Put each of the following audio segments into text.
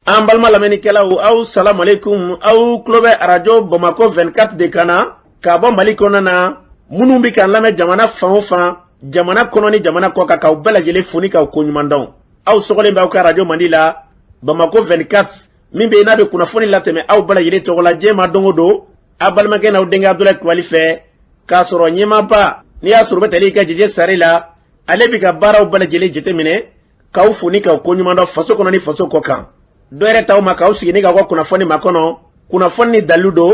An balma lamɛnnikɛlaw aw salam aleikum aw tulo bɛ arajo Bamako 24 de kan na ka bɔ Mali kɔnɔ na minnu bɛ k'an lamɛn jamana fan o fan jamana kɔnɔ ni jamana kɔ kan k'aw bɛɛ lajɛlen foni k'aw ko ɲuman dɔn aw sɔgɔlen b'aw ka arajo Mali la Bamako 24 min bɛ n'a bɛ kunnafoni latɛmɛ aw bɛɛ lajɛlen tɔgɔ la diɲɛ ma don o don a balimakɛ n'aw denkɛ Abdulaye Kulibali fɛ k'a sɔrɔ ɲɛmaaba n'i y'a sɔrɔ o bɛ tali ka jɛjɛ sari la ale bɛ ka baaraw bɛɛ lajɛlen jateminɛ k'aw foni k'aw ko ɲuman dɔn faso kɔnɔ ni faso kɔ kan. Dɔɛrɛ taw ma k'aw sigi ni k'aw ka kunnafoni ma kɔnɔ kunnafoni ni dalilu don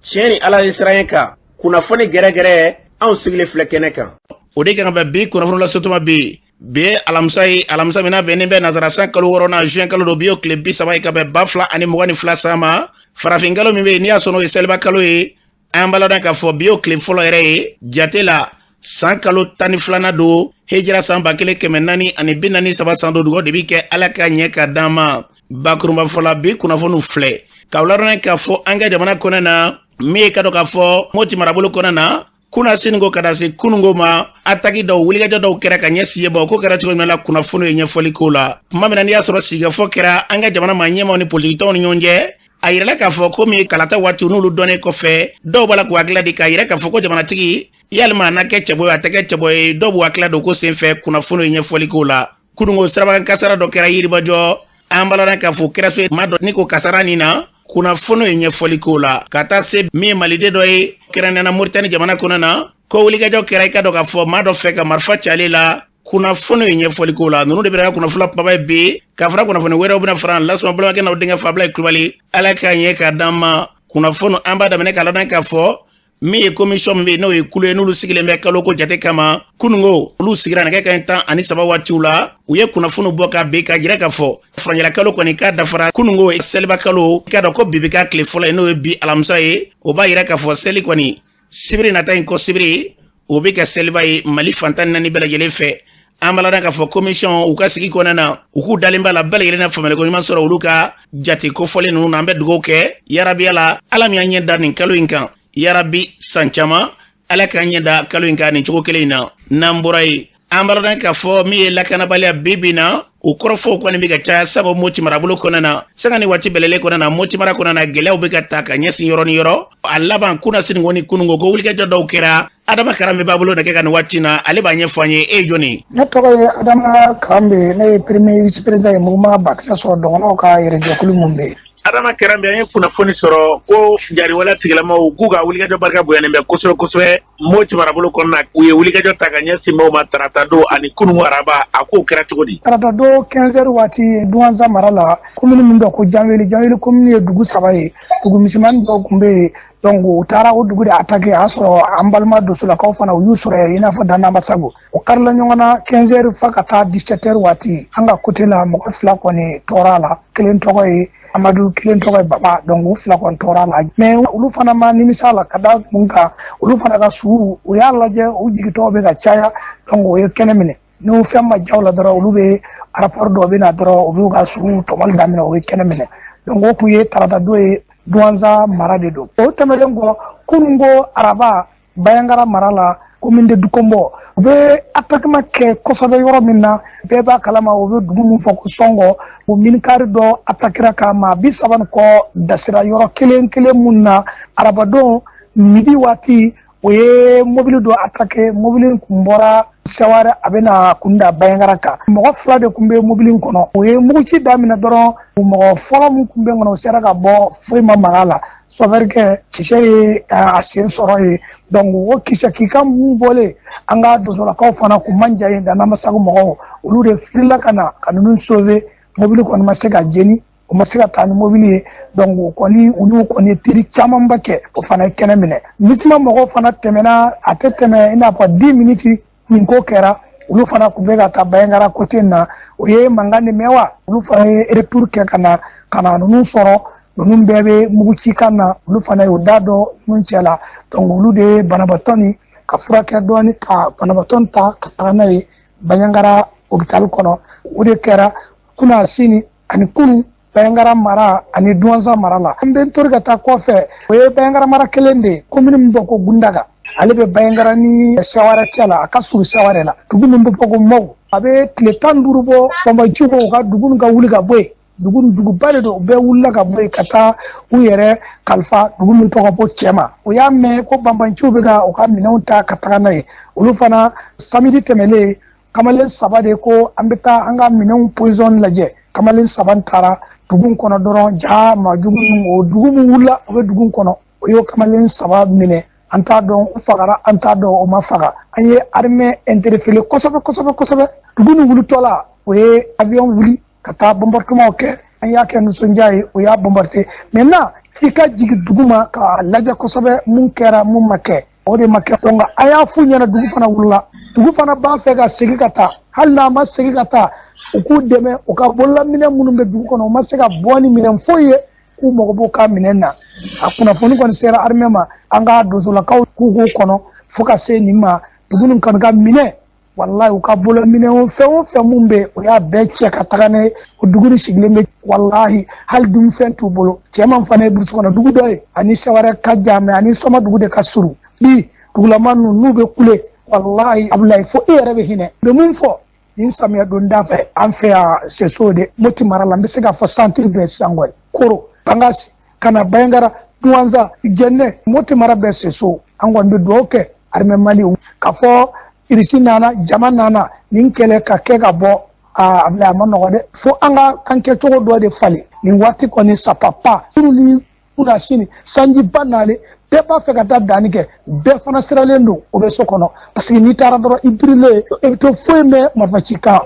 tiɲɛ ni ala ye siran ye kan kunnafoni gɛrɛgɛrɛ anw sigilen filɛ kɛnɛ kan. O de kan ka bɛn bi kunnafoni lasotuma bi ye alamisa ye alamisa min na bɛnnen bɛ nazarasan kalo 6 na juin kalo don bi y'o tile 30 ye ka bɛn 2022 san ma farafin kalo min bɛ yen n'i y'a sɔrɔ o ye seliba kalo ye an b'a dɔn k'a fɔ bi y'o tile fɔlɔ yɛrɛ ye jate la san kalo 12 don hejira san 1443 san don dugawu de bɛ kɛ ala ka ɲɛ ka d'an ma. Bakurumba fɔla bi kunnafoniw filɛ k'aw ladɔnniya k'a fɔ an ka jamana kɔnɔ na min ye ka dɔn k'a fɔ Moti marabolo kɔnɔ na kuna sinigo ka da se kunungo ma ataki dɔw wulikajɔ dɔw kɛra ka ɲɛsin ye ko kɛra cogo min na kunnafoni ye ɲɛfɔli ko la tuma min na n'i y'a sɔrɔ sigikafɔ kɛra an ka jamana maa ɲɛmaw ni politikitɔnw ni ɲɔgɔn cɛ a yirala k'a fɔ ko min kalata waati n'olu dɔnnen kɔfɛ dɔw b'a la k'u hakili di k'a yira k'a fɔ ko jamanatigi yalima a na kɛ cɛbɔ ye a tɛ kɛ cɛbɔ ye dɔw b'u hakili don ko senfɛ kunnafoni ye ɲɛfɔli ko la kunungo sirabakan kasara dɔ kɛra Yirimajɔ an b'a dɔn k'a fɔ kɛra so ma dɔ ni ko kasara nin na kunnafoni ye ɲɛfɔli ko la ka taa se min ye maliden dɔ ye kɛrɛnkɛrɛnnenya Moritani jamana kɔnɔ na ko wulikajɔ kɛra i ka dɔn k'a fɔ maa dɔ fɛ ka marifa ci ale la kunnafoni ye ɲɛfɔli ko la ninnu de bɛ ka kunnafoni kumaba ye bi k'a fɔra kunnafoni wɛrɛw bɛna fara lasɔn balimakɛ n'aw denkɛ Abdulaye Kulibali ala k'a ɲɛ ka d'an ma kunnafoni an b'a daminɛ k'a ladɔn k'a fɔ min ye commission min bɛ yen n'o ye kulu ye n'olu sigilen bɛ kalo ko jate kama kunungo olu sigira nɛgɛ kanɲɛ 17 waatiw la u ye kunnafoni bɔ ka bin ka jira k'a fɔ furanjɛla kalo kɔni k'a dafara kunungo seliba kalo k'a dɔn ko bi bɛ k'a tile fɔlɔ ye n'o ye bi alamisa ye o b'a yira k'a fɔ seli kɔni sibiri nata in kɔ sibiri o bɛ kɛ seliba ye Mali fantan 4 bɛɛ lajɛlen fɛ an b'a la k'a fɔ commission u ka sigi kɔnɔna na u k'u dalen b'a la bɛɛ lajɛlen na faamuyaliko ɲuman sɔrɔ olu ka jate kofɔlen ninnu na an bɛ dugawu kɛ yarabi ala ala min y'an ɲɛ da nin kalo in kan yarabi san caman ala k'an ɲɛ da kalo in kan nin cogo kelen in na n'an bɔra ye an b'a dɔn k'a fɔ min ye lakanabaliya bi na o kɔrɔfɔw kɔni bɛ ka caya sabu Moti marabolo kɔnɔ na sanga ni waati bɛlɛlen kɔnɔ na Moti mara kɔnɔ na gɛlɛyaw bɛ ka ta ka ɲɛsin yɔrɔ ni yɔrɔ a laban kuna sinigo ni kunungo ko wulikajɔ dɔw kɛra Adama Karambe b'a bolo nɛgɛ ka nin waati na ale b'a ɲɛfɔ an ye e ye jɔni ne tɔgɔ ye Adama Karambe ne ye premier vice président ye Muguma Bakila sɔrɔ dɔgɔnɔw ka yɛrɛjɛkulu mun bɛ yen Adama Karambe an ye kunnafoni sɔrɔ ko jariwala tigilamaw k'u ka wulikajɔ barika bonyanen bɛ kosɛbɛ Moti marabolo kɔnɔ na u ye wulikajɔ ta ka ɲɛsin maaw ma tarata don ani kunungo araba a k'o kɛra cogo di tarata don 15 heures waati Duwanza mara la commune min dɔ ko Janweli commune ye dugu 3 ye dugu misimani dɔw tun bɛ yen donc u taara o dugu de attaqué a sɔrɔ an balima dosolakaw fana u y'u sɔrɔ i n'a fɔ Danaba Sago o karila ɲɔgɔn na 15 heures fa ka taa 17 heures waati an ka côté la mɔgɔ 2 kɔni tɔɔrɔ la kelen tɔgɔ ye Amadu kelen tɔgɔ ye Baba donc u 2 kɔni tɔɔrɔ la mais olu fana ma nimisa la ka da mun kan olu fana ka su u y'a lajɛ u jigitɔ bɛ ka caya donc o ye kɛnɛ minɛ n'o fɛn ma jaw la dɔrɔn olu bɛ rapport dɔ bɛ na dɔrɔn u b'u ka sugu tɔmɔli daminɛ o ye kɛnɛ minɛ donc o kun ye tarata don ye Duwanza mara de don o tɛmɛlen kɔ kunungo araba Bayangara mara la commune de Dukombo u bɛ attaquement kɛ kosɛbɛ yɔrɔ min na bɛɛ b'a kalama u bɛ dugu min fɔ ko Sɔngɔ o minikari dɔ attaquera ka maa 30 kɔ dasira yɔrɔ kelen mun na arabadon midi waati o ye mobile dɔ attaqué mobile kun bɔra Seware a bɛna kunda Bayangara kan mɔgɔ 2 de kun bɛ mobile kɔnɔ o ye muguci daminɛ dɔrɔn mɔgɔ fɔlɔ min kun bɛ kɔnɔ o sera ka bɔ foyi ma maga la sɔfɛrikɛ kisɛ ye a sen sɔrɔ ye donc o kisɛ kika mun bɔlen an ka dosolakaw fana kun man ja ye Danaba Sago mɔgɔw olu de filila ka na ka ninnu sauver mobile kɔni ma se ka jeni o ma se ka taa ni mobile ye donc o kɔni olu kɔni tiri camanba kɛ o fana ye kɛnɛ minɛ misima mɔgɔw fana tɛmɛna a tɛ tɛmɛ i n'a fɔ 10 minutes nin ko kɛra olu fana kun bɛ ka taa Bayangara côté na o ye mankan de mɛn wa olu fana ye retour kɛ ka na ninnu sɔrɔ ninnu bɛɛ bɛ muguci kan na olu fana y'o da dɔ ninnu cɛ la donc olu de ye banabaatɔ nin ka furakɛ dɔɔni ka banabaatɔ ta ka taga n'a ye Bayangara hôpital kɔnɔ o de kɛra kuna sini ani kunu Bayangara mara ani Duwanza mara la an bɛ tori ka taa kɔfɛ o ye Bayangara mara kelen de commune min bɛ ko Gundaga ale bɛ Bayangara ni Seware cɛ la a ka surun Seware la dugu min bɛ fɔ ko Maw a bɛ tile 15 bɔ Bambaji ko ka dugu ka wuli ka bɔ yen dugu bale do be wulla ka boy kata u yere kalfa dugu mun to ko bo chema o ya me ko bambanchu be ga o ka minauta kata na olu fana samedi temele kamalen sabade ko ambita anga minau poison laje kamalen sabantara dugun kono doron ja ma dugu mun wulla o be dugun kono o yo kamalen sabab mine anta don fagara anta do o ma faga aye armée interfele kosobe dugu wulu tola o ye avion wuli kata bombardement ke anya ke no sonjay o ya bombarder maintenant fika jigi duguma ka laja kosobe mun kera mun make o de make onga aya fu nyana dugu fana wulla dugu fana ba fe ga segi kata hal na ma segi kata o ku deme o ka bolla minen munum be dugu kono ma sega boni minen foye ku mo bo ka minen na akuna fonu kon sera armée ma anga dozo la kaw ku kono foka se ni ma dugu nun kan ga minen wallahi u ka bolla minen o fe mumbe o ya be che ka tagane o dugu ni sigleme wallahi hal dum fen tu bolo ceman fane bur sona dugu doy ani sawara ka jame ani soma dugu de ka suru bi dugula manu nube kule wallahi ablay fo erebe hine be mum fo in samia don dafa an fe se sode moti marala be sega fo sentir be sangol koro bangasi kana bayangara duwanza jenne moti marabe se so angon be doke arme mali ka fo irisi nana jama nana nin kele ka ke ka bo abla manogo de fo anga kanke togo do de fali nin wati ko ni sapapa siruli una sini sanji banale be ba fe ka da dani ke be fana siralendo o be sokono parce que ni tara do ibrile e to fo me mafachika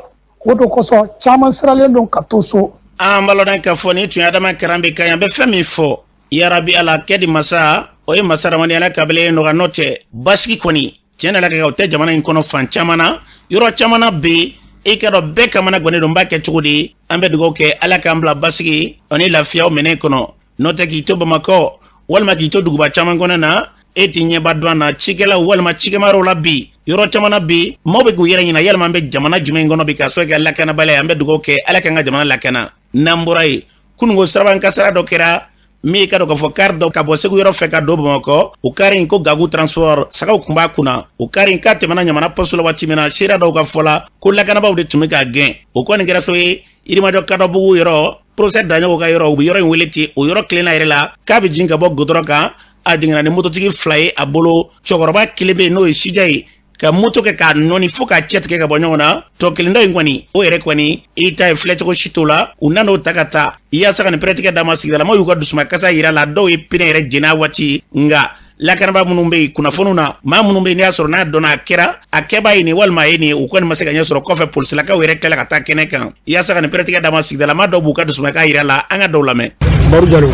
woto ko so chaman siralendo ka to so ambalo dan ka foni tu adama karambe kanya be fami fo ya rabbi ala kedi masa o e masara wani ala kabele no ga note baski koni tiena la ka hotel jamana in kono fan chamana yoro chamana be e ka do be kamana gone do mbake chugudi ambe dugo ke ala kambla baski oni la fiao mene kono note ki to bamako walma ki to duguba chaman gona na e tinye badwana chigela walma chigemaro la bi yoro chamana bi mobe gu yere nyina yelma ambe jamana jume ngono bi ka so ke ala kana bale ambe dugo ke ala kanga jamana la kana namburai kungo saraban kasara do kera mi ka do ka fo kardo ka bo segu yoro fe ka do bamako o karin ko gagu transport saka kumba kuna o karin ka te mana nyamana posulo wati mena shira do ka fola ko la kana ba de tumika gen o ko ni gera so yi irima do ka do bugu yoro procès daño ko yoro bu yoro weleti o yoro klena irela ka bi jinga bo godoro ka adingana ni moto tigi fly abolo chogoroba kilebe no shijai ka moto ke ka noni fuka chet ke ka bonyona to kilindo ingwani o ere kwani ita flete ko shitola unano takata iya saka ni pratique damasi dala mo yugo dusma kasa ira la do ipine ere jina wati nga la kanaba munumbe kuna fonuna ma munumbe ni asoro na dona kera akeba ini walma ini ukoni maseka nyasoro kofe pulse la ka were kala kata keneka iya saka ni pratique damasi dala ma do buka dusma ka ira la anga dolame baru jalo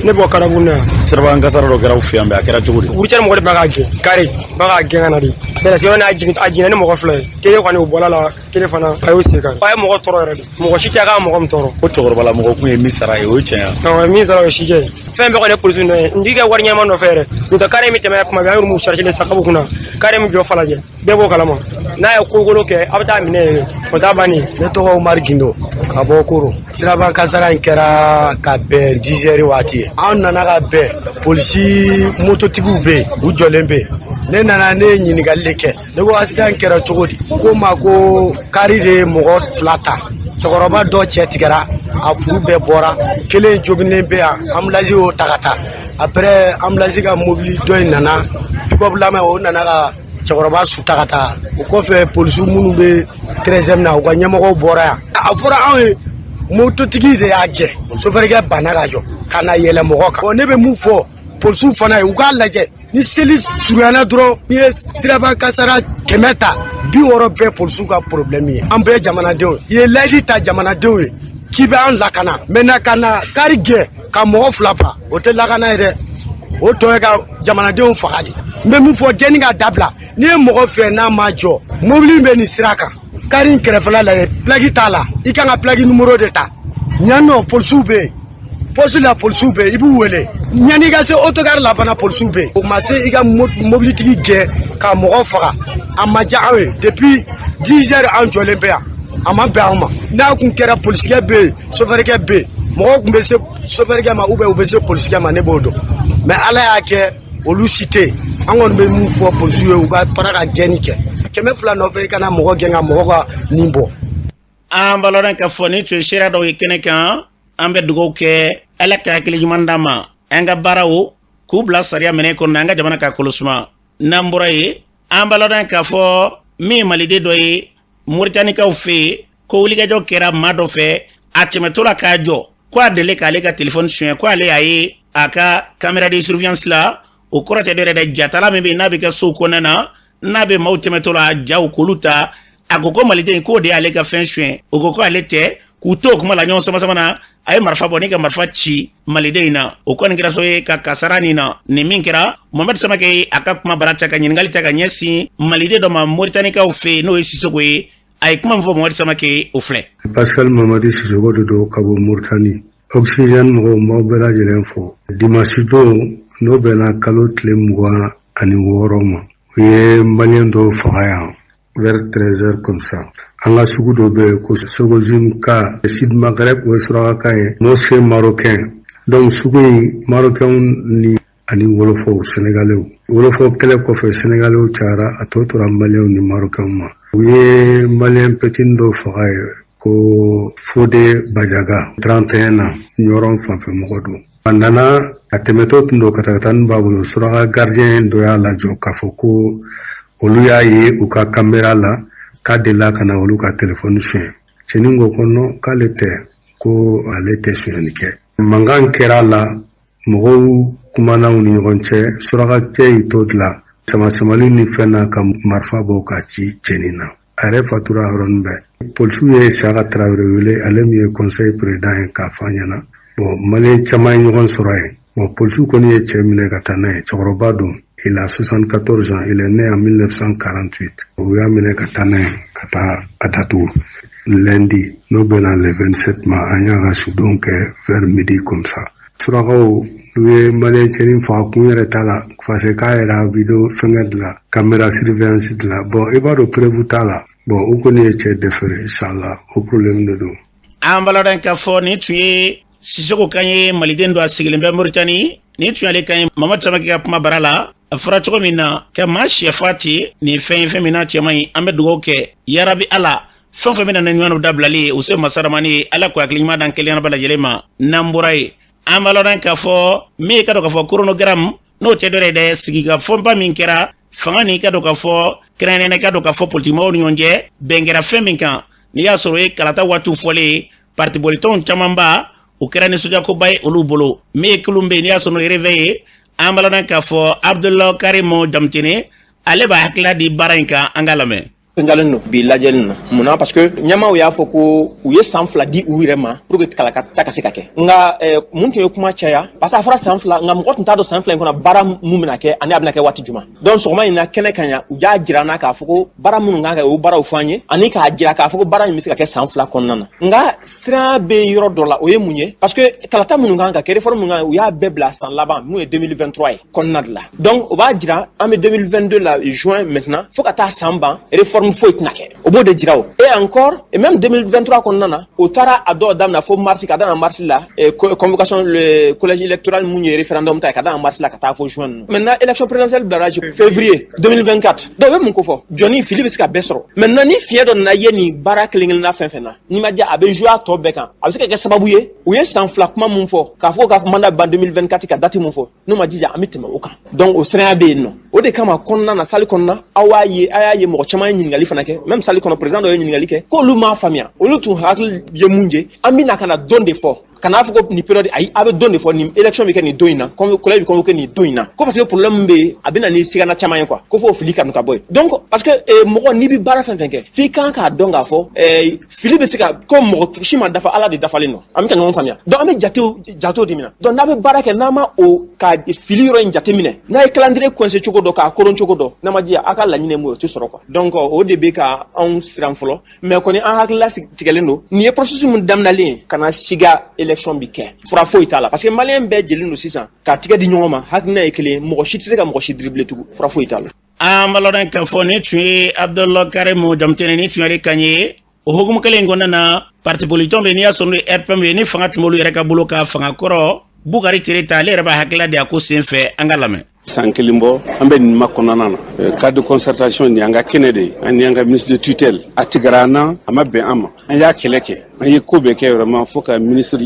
ne bo karabuna serba ngasara do gara ufiambe akera chugudi urchar mo de bagage kare bagage ngana di dara se wana ajina ne mo ko fle ke ko ni bola la ke fana ayo se kan ay mo ko toro re mo ko shita ga mo ko toro o toro bala mo ko ku mi sara e o chen no mi sara o shije fembe ko ne police ne ndiga war nyama no fere ni to kare mi teme kuma ba mu charge le sakabu kuna kare mi jo fala je be bo kala mo na ya ko golo ke abata mi ne ko da bani ne to Omar Gindo abokoro siraba kasara inkera ka be 10h wati an nana ka be polisi mototigiw be u jɔlen be ne nana ne ɲininkali kɛ ne ko accident kɛra cogo di ko ma ko kari de mɔgɔ fila ta cɛkɔrɔba dɔ cɛ tigɛra a furu bɛɛ bɔra kelen joginnen be yan ambulance y'o ta ka taa après ambulance ka mobili dɔ in nana pick-up lamɛn o nana ka cɛkɔrɔba su ta ka taa o kɔfɛ polisiw minnu be 13e na u ka ɲɛmɔgɔw bɔra yan a fɔra anw ye mototigi de y'a gɛn sofɛrikɛ banna ka jɔ ka na yɛlɛ mɔgɔ kan ne bɛ mun fɔ polisiw fana ye u k'a lajɛ ni seli surunyana dɔrɔn n'i ye siraba kasara 100 ta 60 bɛɛ polisiw ka problème ye an bɛɛ jamanadenw i ye layidu ta jamanadenw ye k'i bɛ an lakana maintenant ka na kari gɛn ka mɔgɔ fila pa o tɛ lakana ye dɛ o tɔ ye ka jamanadenw faga de n bɛ mun fɔ gɛnni ka dabila n'i ye mɔgɔ fɛ n'a ma jɔ mobili bɛ nin sira kan kari kɛrɛfɛla la ye plaki t'a la i kan ka plaki numéro de ta ɲanɔ polisiw bɛ yen poste la polisiw bɛ yen i b'u wele ɲani ka se autogare la fana polisiw bɛ yen o ma se i ka mobilitigi gɛn ka mɔgɔ faga a ma diya anw ye depuis 10h an jɔlen bɛ yan a ma bɛn anw ma n'a kun kɛra polisikɛ bɛ yen sofɛrikɛ bɛ yen mɔgɔw kun bɛ se sofɛrikɛ ma ou bien u bɛ se polisikɛ ma ne b'o dɔn mais ala y'a kɛ olu si tɛ yen an kɔni bɛ mun fɔ polisiw ye u ka para ka gɛnni kɛ 200 nɔfɛ i kana mɔgɔ gɛn ka mɔgɔ ka nin bɔ an baloran ka foni tu shira do ikene kan an bɛ dugawu kɛ ala ka hakili ɲuman d'an ma an ka baaraw k'u bila sariya minɛ kɔnɔ an ka jamana ka kɔlɔsuma n'an bɔra ye an balɔdan k'a fɔ min maliden dɔ ye Moritanikaw fɛ yen ko wulikajɔ kɛra maa dɔ fɛ a tɛmɛtɔ la k'a jɔ ko a deli k'ale ka telefɔni suɲɛ ko ale y'a ye a ka caméra de surveillance la o kɔrɔ tɛ dɔ yɛrɛ jatala min bɛ yen n'a bɛ kɛ sow kɔnɔna na n'a bɛ maaw tɛmɛtɔ la jaw k'olu ta a ko ko maliden k'o de y'ale ka fɛn suɲɛ o ko ale tɛ k'u to o kuma la ɲɔgɔn sama na a ye marifa bɔ ni ka marifa ci maliden in na o kɔni kɛra so ye ka kasara nin na nin min kɛra Mohamed Samake a ka kuma bara ta ka ɲininkali ta ka ɲɛsin maliden dɔ ma Moritanikaw fɛ yen n'o ye Sisoko ye a ye kuma min fɔ Mohamed Samake o filɛ. Pascal Mamadi Sisoko de don ka bɔ Moritani oxygène mɔgɔw m'aw bɛɛ lajɛlen fo dimanche don n'o bɛnna kalo tile 26 ma o ye maliyɛn dɔw faga yan vers 13h comme ça. An ka sugu dɔ bɛ yen ko Sogozim ka Sud Maghreb o ye surakakan ye mosquée marocain donc sugu in marocain ni ani wolofaw sénégalais wolofaw kɛlɛ kɔfɛ sénégalais cayara a tɔ tora maliyɛnw ni marocain ma u ye maliyɛn petit dɔ faga ye ko Fode Bajaga 31 na ɲɔrɔn fanfɛ mɔgɔ don a nana a tɛmɛtɔ tun don ka taa ni b'a bolo suraka gardien dɔ y'a lajɔ k'a fɔ ko olu y'a ye u ka caméra la k'a delila ka na olu ka telefɔni suɲɛ cɛnin ko kɔnɔ k'ale tɛ ko ale tɛ suɲɛni kɛ mankan kɛra la mɔgɔw kumanaw ni ɲɔgɔn cɛ surakacɛ y'i to dilan samasamali ni fɛn na ka marifa bɔ ka ci cɛnin na a yɛrɛ fatura yɔrɔnin bɛɛ polisiw ye Saka Tarawele wele ale min ye conseil président ye k'a fɔ ɲɛna bon maliyɛn caman ye ɲɔgɔn sɔrɔ yen bon polisiw kɔni ye cɛ minɛ ka taa n'a ye cɛkɔrɔba don il a 74 ans il est né en 1948 o y'a minɛ ka taa n'a ye ka taa a datugu lundi n'o bɛna le 27 ma an y'a ka sudon kɛ vers midi comme ça surakaw u ye maliyɛn cɛnin faga kun yɛrɛ t'a la parce que k'a yɛrɛ a video fɛngɛ dilan caméra surveillance dilan bon i b'a dɔn preuve t'a la bon u kɔni ye cɛ déféré inchallah o problème de don an balɔdan k'a fɔ nin tun ye Sisoko kan ye maliden dɔ a sigilen bɛ Moritani nin tun y'ale kan ye Mohamed Samake ka kuma bara la a fɔra cogo min na ka maa siyɛfa ten nin fɛn ye fɛn min n'a cɛman ye an bɛ dugawu kɛ yarabi ala fɛn fɛn bɛna na ɲɔgɔnw dabilali ye u se masaramani ye ala ko hakili ɲuman dan kelen bɛɛ lajɛlen ma n'an bɔra ye an b'a lɔn k'a fɔ min ka dɔn k'a fɔ chronogramme n'o tɛ dɔ yɛrɛ sigikafɔba min kɛra fanga ni ka dɔn k'a fɔ kɛrɛnkɛrɛnnen ka dɔn k'a fɔ politimɔgɔw ni ɲɔgɔn cɛ bɛn kɛra fɛn min kan n'i y'a sɔrɔ o ye kalata waatiw fɔlen parti bolitɔnw camanba o kɛra nisɔndiyakoba ye olu bolo min ye kulun bɛ yen n'i y'a sɔrɔ réveil ye an b'a lɔn k'a fɔ Abdulahi Karimu Jamtini ale b'a hakilila di baara in kan an ka lamɛn. Njalen no bi lajɛli na munna parce que ɲɛmaaw y'a fɔ ko u ye san 2 di u yɛrɛ ma pour que kalakata ka se ka kɛ nka mun tun ye kuma caya parce que a fɔra san 2 nka mɔgɔ tun t'a dɔn san 2 in kɔnɔ baara mun bɛna kɛ ani a bɛna kɛ waati jumɛn donc sɔgɔma in na kɛnɛ kan ya u y'a jira n'a k'a fɔ ko baara minnu kan ka kɛ o baaraw fɔ an ye ani k'a jira k'a fɔ ko baara in bɛ se ka kɛ san 2 kɔnɔna na nka sira bɛ yɔrɔ dɔ la o ye mun ye parce que kalata minnu kan ka kɛ réforme minnu kan u y'a bɛɛ bila san laban mun ye 2023 ye kɔnɔna de la donc o b'a jira an bɛ 2022 la juin maintenant fo ka taa san ban réforme foyi tɛna kɛ o b'o de jira o et encore et même 2023 kɔnɔna na o taara a dɔw daminɛ fo mars ka daminɛ mars la convocation le collège électoral mun ye référendum ta ka daminɛ mars la ka taa fo juin maintenant élection présidentielle bilara février 2024 donc bɛ mun ko fɔ jɔnni fili bɛ se ka bɛɛ sɔrɔ maintenant ni fiɲɛ dɔ nana ye nin baara kelen-kelenna fɛn fɛn na ni ma diya a bɛ jouer a tɔ bɛɛ kan a bɛ se ka kɛ sababu ye u ye san 2 kuma mun fɔ k'a fɔ ka mandat ban 2024 ka date mun fɔ n'o ma jija an bɛ tɛmɛ o kan donc o siranya bɛ yen nɔ o de kama kɔnɔna na salle kɔnɔna aw y'a ye mɔgɔ caman ye ɲininkali fana kɛ même salle kɔnɔ président dɔ ye ɲininkali kɛ k'olu m'a faamuya olu tun hakili ye mun je an bɛna ka na don de fɔ kana fɔ ko nin période ayi a bɛ don de fɔ nin élection bɛ kɛ nin don in na collège bɛ convoqué nin don in na ko parce que problème bɛ yen a bɛ na ni sigana caman ye quoi ko fo fili kanu ka bɔ yen donc parce que mɔgɔ n'i bɛ baara fɛn fɛn kɛ f'i kan k'a dɔn k'a fɔ fili bɛ se ka ko mɔgɔ si ma dafa ala de dafalen don an bɛ ka ɲɔgɔn faamuya donc an bɛ jatew de minɛ donc n'a bɛ baara kɛ n'a ma o ka fili yɔrɔ in jate minɛ n'a ye calendrier coincé cogo dɔ k'a koron cogo dɔ n'a ma diya a ka laɲini ye mun ye o tɛ sɔrɔ quoi donc o de bɛ ka anw siran fɔlɔ mais kɔni an hakilila tigɛlen don nin ye processus min daminɛlen ye ka na siga élection bi kɛ fura foyi t'a la parce que maliyɛn bɛɛ jɛlen don sisan k'a tigɛ di ɲɔgɔn ma hakilina ye kelen mɔgɔ si tɛ se ka mɔgɔ si dribble tugun fura foyi t'a la. an b'a lɔn k'a fɔ nin tun ye Abdulahi Karimu Jamtini nin tun ye kan ye o hukumu kelen in kɔnɔna na parti politique bɛ n'i y'a sɔrɔ ni RPM ye ni fanga tun b'olu yɛrɛ ka bolo ka fanga kɔrɔ Bukari Tere ta ale yɛrɛ b'a hakilila de a ko sen fɛ an ka lamɛn. san kelimbo ambe ni makonana cadre de concertation ni anga kenede ani anga ministre de tutelle atigrana amabe ama anya keleke anya kobeke vraiment faut que ministre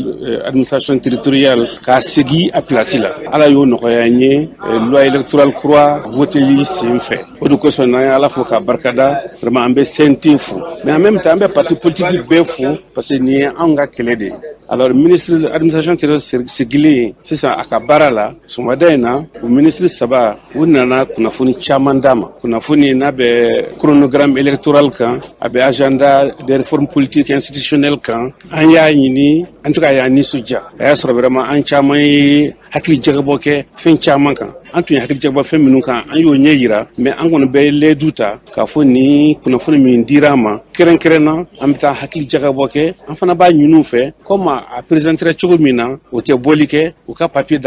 administration territoriale ka segi a place là ala yo no yanye loi électorale croix voter li c'est un fait au de question na ala faut que barkada vraiment ambe senti fou mais en même temps ambe parti politique be fou parce que ni anga kelede alors ministre de l'administration territoriale segile c'est ça akabara la somadaina au ministre saba wunana kuna funi chamandama kuna funi nabe chronogramme électoral kan abe agenda des réformes politiques et institutionnelles kan anya yini en tout cas ya ni suja ya soro vraiment an chamai hakli jagaboke fin chaman kan antu hakli jagabo fin minun kan an yo nyeyira mais an gon be le duta ka funi kuna funi min dirama keren amta hakli jagaboke an fana ba nyunu fe comme a présenter chogomina o te bolike o ka papier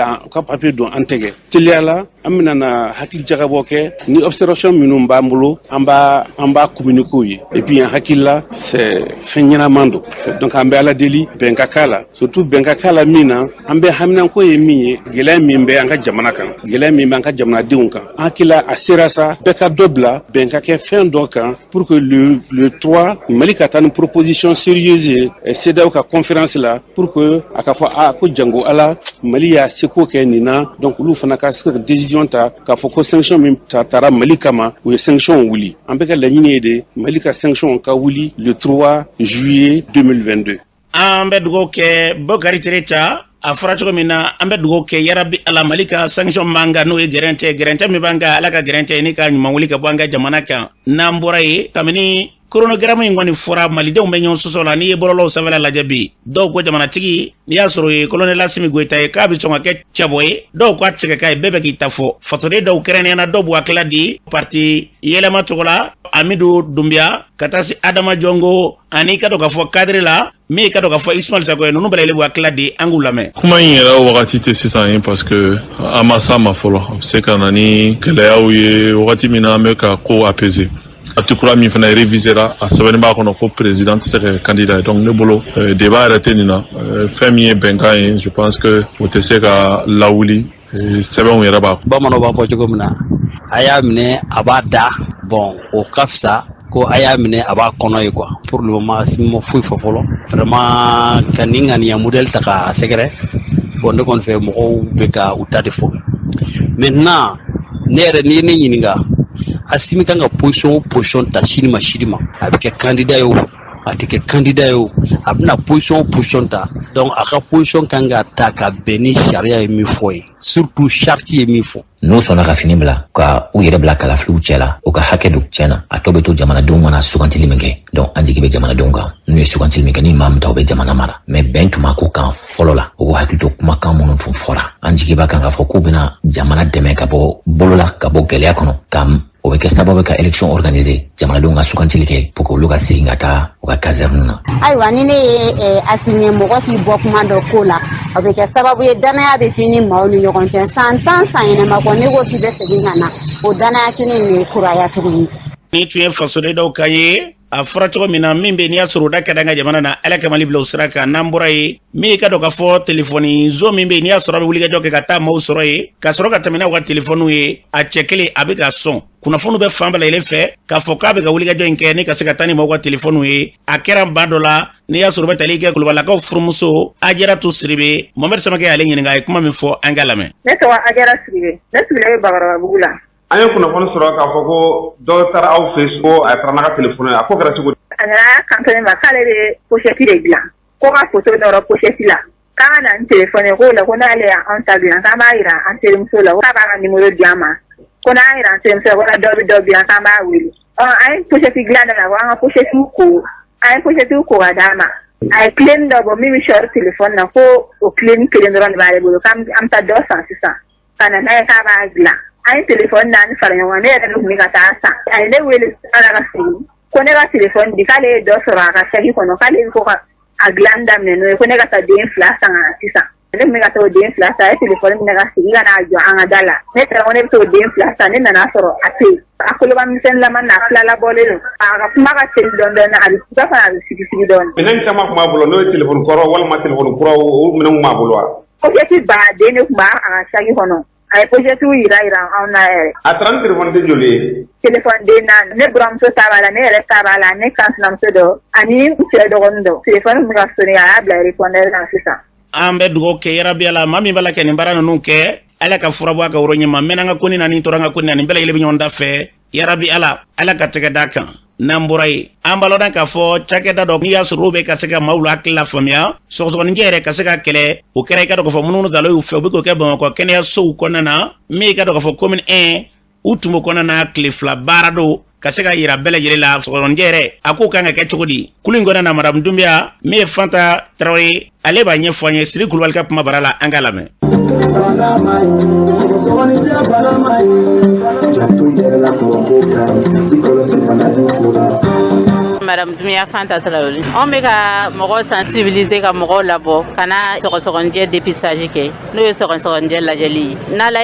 don antege tiliala amina na hakli jagaboke ni observation minun bambulo amba communiquer et puis en hakilla c'est fenyana mando donc ambe ala deli benkakala surtout benkakala mina ambe hamina ko yemi gela mimbe anga jamana kan gela mimbe anga jamana diun kan akila asirasa beka dobla benkake fin dokan pour que le 3 malika tan proposition sérieuse et c'est da ka conférence là pour que akafa ko jango ala maliya seko ke nina donc lu fana ka décision ta ka fo ko sanction min tara malika ma ou sanction wuli ambe ka la de malika sanction ka wuli le 3 juillet 2022 ambe dugo ke Bokari Tereta a fara cogo min na an bɛ dugawu kɛ yarabi ala mali ka sanction manga n'o ye gɛrɛntɛ min b'an ka ala ka gɛrɛntɛ ni ka ɲuman wuli ka bɔ an ka jamana kan n'an bɔra ye kabini coronagramme in kɔni fɔra malidenw bɛ ɲɔgɔn sɔsɔ la n'i ye bɔlɔlɔw sanfɛla lajɛ bi dɔw ko jamanatigi n'i y'a sɔrɔ ye colonel Asimi Goita ye k'a bɛ sɔn ka kɛ cɛbɔ ye dɔw ko a tɛ se ka k'a ye bɛɛ bɛ k'i ta fɔ fasoden dɔw kɛrɛnkɛrɛnna dɔw b'u hakilila di parti yɛlɛma cogo la Amidu Dumbiya ka taa se Adama Jongo ani ka dɔ ka fɔ cadre la min ka dɔ ka fɔ Ismail Sako ye ninnu bɛɛ lajɛlen b'u hakilila di an k'u lamɛn. Kuma in yɛrɛ wagati tɛ sisan ye parce que a ma s'a ma fɔlɔ a bɛ se ka na ni gɛlɛyaw ye wagati min na an bɛ ka ko apaiser. Article min fana révisera a sɛbɛnni b'a kɔnɔ ko président tɛ se ka kɛ candidat ye donc ne bolo débat yɛrɛ tɛ nin na fɛn min ye bɛnkan ye je pense que o tɛ se ka lawuli sɛbɛnw yɛrɛ b'a. Bamananw b'a fɔ cogo min na a y'a minɛ a b'a da bon o ka fisa ko a y'a minɛ a b'a kɔnɔ ye quoi pour le moment ma foyi fɔ fɔlɔ vraiment ka nin ŋaniya modèle ta k'a sɛgɛrɛ bon ne kɔni fɛ mɔgɔw bɛ ka u ta de fɔ maintenant ne yɛrɛ n'i ye ne ɲininka Asimi kan ka position ta sini ma a bɛ kɛ candidat ye o a tɛ kɛ candidat ye o a bɛna position ta donc a ka position kan ka ta ka bɛn ni sariya ye min fɔ ye surtout charte ye min fɔ. N'o sɔnna ka fini bila ka u yɛrɛ bila kalafiliw cɛ la u ka hakɛ don tiɲɛna a tɔ bɛ to jamanadenw mana sugantili min kɛ donc an jigi bɛ jamanadenw kan n'u ye sugantili min kɛ ni maa min ta u bɛ jamana mara mais bɛn tun ma ko kan fɔlɔ la u hakili to kumakan minnu tun fɔra an jigi b'a kan k'a fɔ k'u bɛna jamana dɛmɛ ka bɔ bolo la ka bɔ gɛlɛya kɔnɔ ka o bɛ kɛ sababu ka élection organiser jamanadenw ka sugantili kɛ pour que olu ka segin ka taa u ka caserne na. Ayiwa ni ne ye Asimi mɔgɔ k'i bɔ kuma dɔ ko la o bɛ kɛ sababu ye danaya bɛ k'i ni maaw ni ɲɔgɔn cɛ san yɛlɛma kɔ ne ko k'i bɛ segin ka na o danaya kelen de ye kuraya tuguni. Ni tun ye fasoden dɔw ka ye a fɔra cogo min na min bɛ n'i y'a sɔrɔ o da ka d'an ka jamana na ala ka Mali bila o sira kan n'an bɔra ye min ka dɔ ka fɔ telefɔni zo min bɛ n'i y'a sɔrɔ a bɛ wulikajɔ kɛ ka taa maaw sɔrɔ ye ka sɔrɔ ka tɛmɛ n'aw ka telefɔniw ye a cɛ kelen a bɛ ka sɔn kunnafoniw bɛ fan bɛɛ lajɛlen fɛ k'a fɔ k'a bɛ ka wulikajɔ in kɛ ni ka se ka taa ni maaw ka telefɔniw ye a kɛra ba dɔ la n'i y'a sɔrɔ bɛ tali kɛ Kulubalakaw furumuso Ajaratu Siribe Mohamed Samakɛ y'ale ɲininka a ye kuma min fɔ an ka lamɛn. Ne tɔgɔ Ajaratu Siribe ne sigilen bɛ Bakɔrɔbabugu la. An ye kunnafoni sɔrɔ k'a fɔ ko dɔw taara aw fɛ yen ko a taara n'a ka telefɔni ye a ko kɛra cogo di. A nana kanto ne ma k'ale bɛ pochette de dilan ko ka photo nɔrɔ pochette la k'an ka na ni telefɔni ye k'o la ko n'ale y'an ta dilan k'an b'a yira an terimuso la k'a b'a ka numéro di an ma ko n'an yira an terimuso la ko na dɔ bɛ dɔ bi yan k'an b'a wele. An ye pochette dilan de la ko an ka pochette ko an ye pochette ko ka d'a ma a ye clé dɔ bɔ min bɛ sɔrɔ telefɔni na ko o clé kelen dɔrɔn de b'ale bolo k'an bɛ taa dɔ san sisan ka na n'a ye k'a b'a dilan. An ye telefɔni naani fara ɲɔgɔn kan ne yɛrɛ de tun bɛ ka taa san a ye ne wele ala ka segin ko ne ka telefɔni di k'ale ye dɔ sɔrɔ a ka sɛki kɔnɔ k'ale bɛ ko ka a dilan daminɛ n'o ye ko ne ka taa den 2 san ka na sisan ne tun bɛ ka taa o den 2 san a ye telefɔni minɛ ka segin ka n'a jɔ an ka da la ne taara ko ne bɛ taa o den 2 san ne nana sɔrɔ a tɛ yen a kolobamisɛnninlama n'a filala bɔlen don a ka kuma ka teli dɔɔnin a bɛ ba fana a bɛ sigi dɔɔnin. Minɛn caman tun b'a bolo n'o ye telefɔni kɔrɔ walima telefɔni kura o minɛnw b'a bolo wa. Pochette baden de tun b'a a ka sɛki kɔnɔ. ay projet tu ira on na ere a tran téléphone de joli téléphone de nan ne bram so tabala ne re tabala ne kan nam so do ani ce do gondo téléphone mu ga soni a bla répondre dans ça ambe dugo ke yara biala mami bala ke ni barana nu ke ala ka furabo ka woro nyima menanga koni nani toranga koni nani bela ile nyonda fe yara bi ala ka tege dakan namburai ambalo dan ka fo chake da do ya surube ka sega mawlu akla famia so ngere ka sega kele o kere ka do fo mununu dalo u fe ko ke bon ko kene so ko nana mi ka do fo commune 1 utumo ko nana klifla barado ka sega yira bela yire la so ngere aku kanga ke chukudi kulingo na madam dumbia mi fanta trawe ale ba nye foanye siri kulwal kap ma barala angalame Madame Dumia Fanta Traoré. On me ka mogo sensibiliser ka mogo labo kana sokonje dépistage ke no sokonje lajeli nala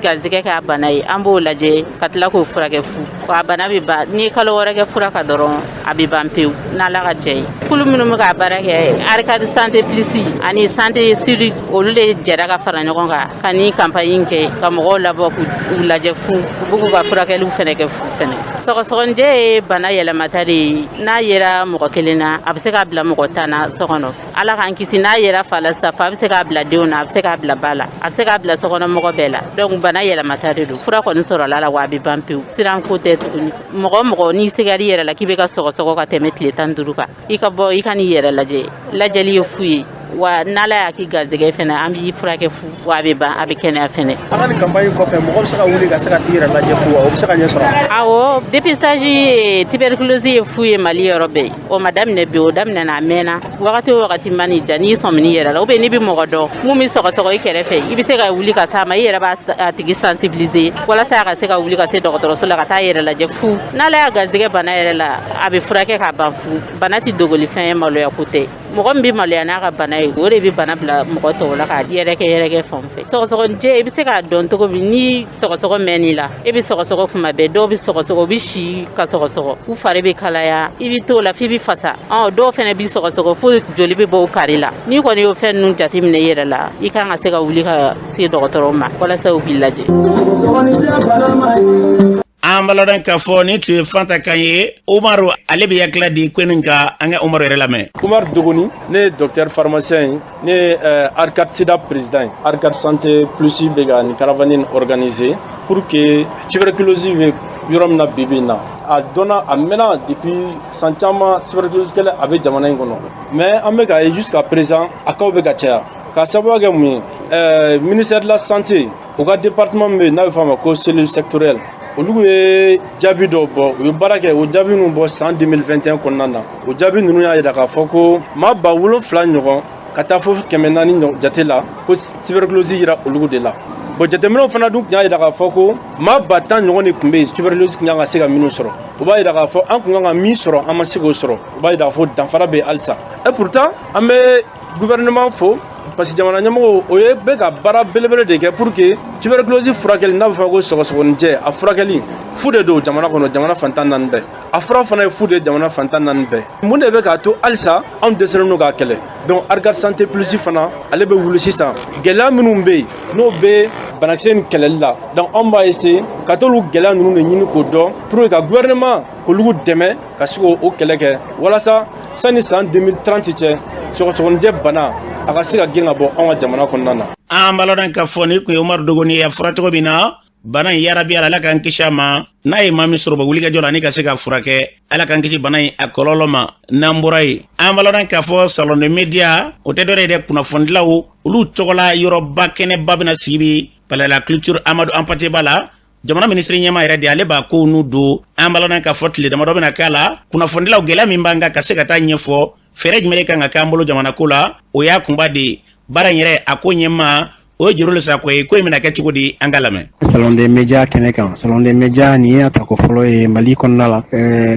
gazike ka banai ambo laje katla ko furake fu ko bana bi ba ni kalo wora ke furaka doron abi bampew nala ka jey kuluminu ka barake arka santé plus ani santé siri olule jera ka fara nyoko ka kani campagne ke ka mogo labo ku laje fu bugu ka furake lu fene ke fu fene sokonje bana yela matari na yera mɔgɔ kelen na a bɛ se k'a bila mɔgɔ 10 na so kɔnɔ ala k'an kisi n'a yera fa la sa fa a bɛ se k'a bila denw na a bɛ se k'a bila ba la a bɛ se k'a bila so kɔnɔ mɔgɔ bɛɛ la donc bana yɛlɛmata de don fura kɔni sɔrɔla la wa a bɛ ban pewu siran ko tɛ tuguni mɔgɔ mɔgɔ n'i segɛr'i yɛrɛ la k'i bɛ ka sɔgɔsɔgɔ ka tɛmɛ tile 15 kan i ka bɔ i ka n'i yɛrɛ lajɛ lajɛli ye fu ye wa n'ala y'a k'i garizɛgɛ fɛnɛ an b'i furakɛ fu wa a bɛ ban a bɛ kɛnɛya fɛnɛ an ka nin campagne kɔfɛ mɔgɔ bɛ se ka wuli ka se ka t'i yɛrɛ lajɛ fu wa o bɛ se ka ɲɛ sɔrɔ awɔ dépistage tuberculose ye fu ye Mali yɔrɔ bɛɛ o ma daminɛ bi o daminɛna a mɛnna wagati o wagati mani ja n'i sɔmini yɛrɛ la ou bien n'i bɛ mɔgɔ dɔn mun bɛ sɔgɔsɔgɔ i kɛrɛfɛ i bɛ se ka wuli ka s'a ma i yɛrɛ b'a tigi sensibiliser walasa a ka se ka wuli ka se dɔgɔtɔrɔso la ka taa yɛrɛ lajɛ fu n'ala y'a garizɛgɛ bana yɛrɛ la a bɛ furakɛ ka ban fu bana tɛ dogoli fɛn ye maloya ko tɛ mɔgɔ min bɛ maloya n'a ka bana ye o de bɛ bana bila mɔgɔ tɔw la k'a yɛrɛkɛ fan fɛ sɔgɔsɔgɔnijɛ i bɛ se k'a dɔn cogo min ni sɔgɔsɔgɔ mɛn'i la i bɛ sɔgɔsɔgɔ kuma bɛɛ dɔw bɛ sɔgɔsɔgɔ u bɛ si ka sɔgɔsɔgɔ u fari bɛ kalaya i bɛ t'o la f'i bɛ fasa dɔw fana bɛ sɔgɔsɔgɔ fo joli bɛ bɔ u kari la n'i kɔni y'o fɛn ninnu jateminɛ i yɛrɛ la i kan ka se ka wuli ka se dɔgɔtɔrɔw ma walasa u k'i lajɛ. ambalodan ka fo ni tu fanta kanye Umaru ale bi yakla di kweninka anga Umaru yɛrɛ lamɛn Umar Dogoni ne docteur pharmacien ne Arcad Sida président Arcad santé plus be ga ni caravane organisé pour que tuberculose be yɔrɔ min na bibi na a donna a mɛnna depuis san caman tuberculose kɛlɛ a bɛ jamana in kɔnɔ mais an bɛ ka ye jusqu'à présent a kaw bɛ ka caya ka sababu kɛ mun ye ministère de la santé u ka département min bɛ n'a bɛ fɔ a ma ko cellule sectorielle olu ye jaabi dɔ bɔ u ye baara kɛ o jaabi ninnu bɔ san 2021 kɔnɔna na o jaabi ninnu y'a jira k'a fɔ ko maa 7,000 ɲɔgɔn ka taa fɔ 400 jate la ko tuberculose yira olu de la bon jateminɛw fana dun y'a jira k'a fɔ ko maa 10,000 ɲɔgɔn de tun bɛ yen tuberculose tun kan ka se ka minnu sɔrɔ o b'a jira k'a fɔ an tun kan ka min sɔrɔ an ma se k'o sɔrɔ o b'a jira k'a fɔ danfara bɛ halisa et pourtant an bɛ gouvernement fo parce que jamana ɲɛmɔgɔ o ye bɛ ka baara belebele de kɛ pour que tuberculose furakɛli n'a bɛ fɔ ko sɔgɔsɔgɔnijɛ a furakɛli fu de don jamana kɔnɔ jamana fantan 4 bɛɛ a fura fana ye fu de jamana fantan 4 bɛɛ mun de bɛ k'a to halisa anw dɛsɛlen don k'a kɛlɛ donc Arcad santé plus fana ale bɛ wuli sisan gɛlɛya minnu bɛ yen n'o bɛ banakisɛ nin kɛlɛli la donc anw b'a essayer ka t'olu gɛlɛya ninnu de ɲini k'o dɔn pour que ka gouvernement k'olu dɛmɛ ka se k'o kɛlɛ kɛ walasa sani san 2030 cɛ sɔgɔsɔgɔnijɛ bana a ka se ka gɛn ka bɔ an ka jamana kɔnɔna na an balodan ka fɔ ni kun ye Umaru Dogoni ya fura cogo min na bana in yarabi ala k'an kisi a ma n'a ye maa min sɔrɔ ba wuli ka jɔ la ni ka se ka furakɛ ala k'an kisi bana in a kɔlɔlɔ ma n'an bɔra yen an balodan ka fɔ salon de media o tɛ dɔ yɛrɛ kunnafonidilaw olu tɔgɔla yɔrɔba kɛnɛba bɛna sigi bi palais la culture Amadu Ampate b'a la jamana ministre ɲɛma yɛrɛ de ale b'a ko nu don an balodan ka fɔ tile damadɔ bɛna k'a la kunnafonidilaw gɛlɛya min b'an kan ka se ka taa ɲɛfɔ fɛɛrɛ jumɛn de kan ka k'an bolo jamana ko la o y'a kunba de baara in yɛrɛ a ko ɲɛma o ye Jurulu Sakɔ ye ko in bɛna kɛ cogo di an ka lamɛn. Salon des médias kɛnɛ kan salon des médias nin ye a ta ko fɔlɔ ye Mali kɔnɔna la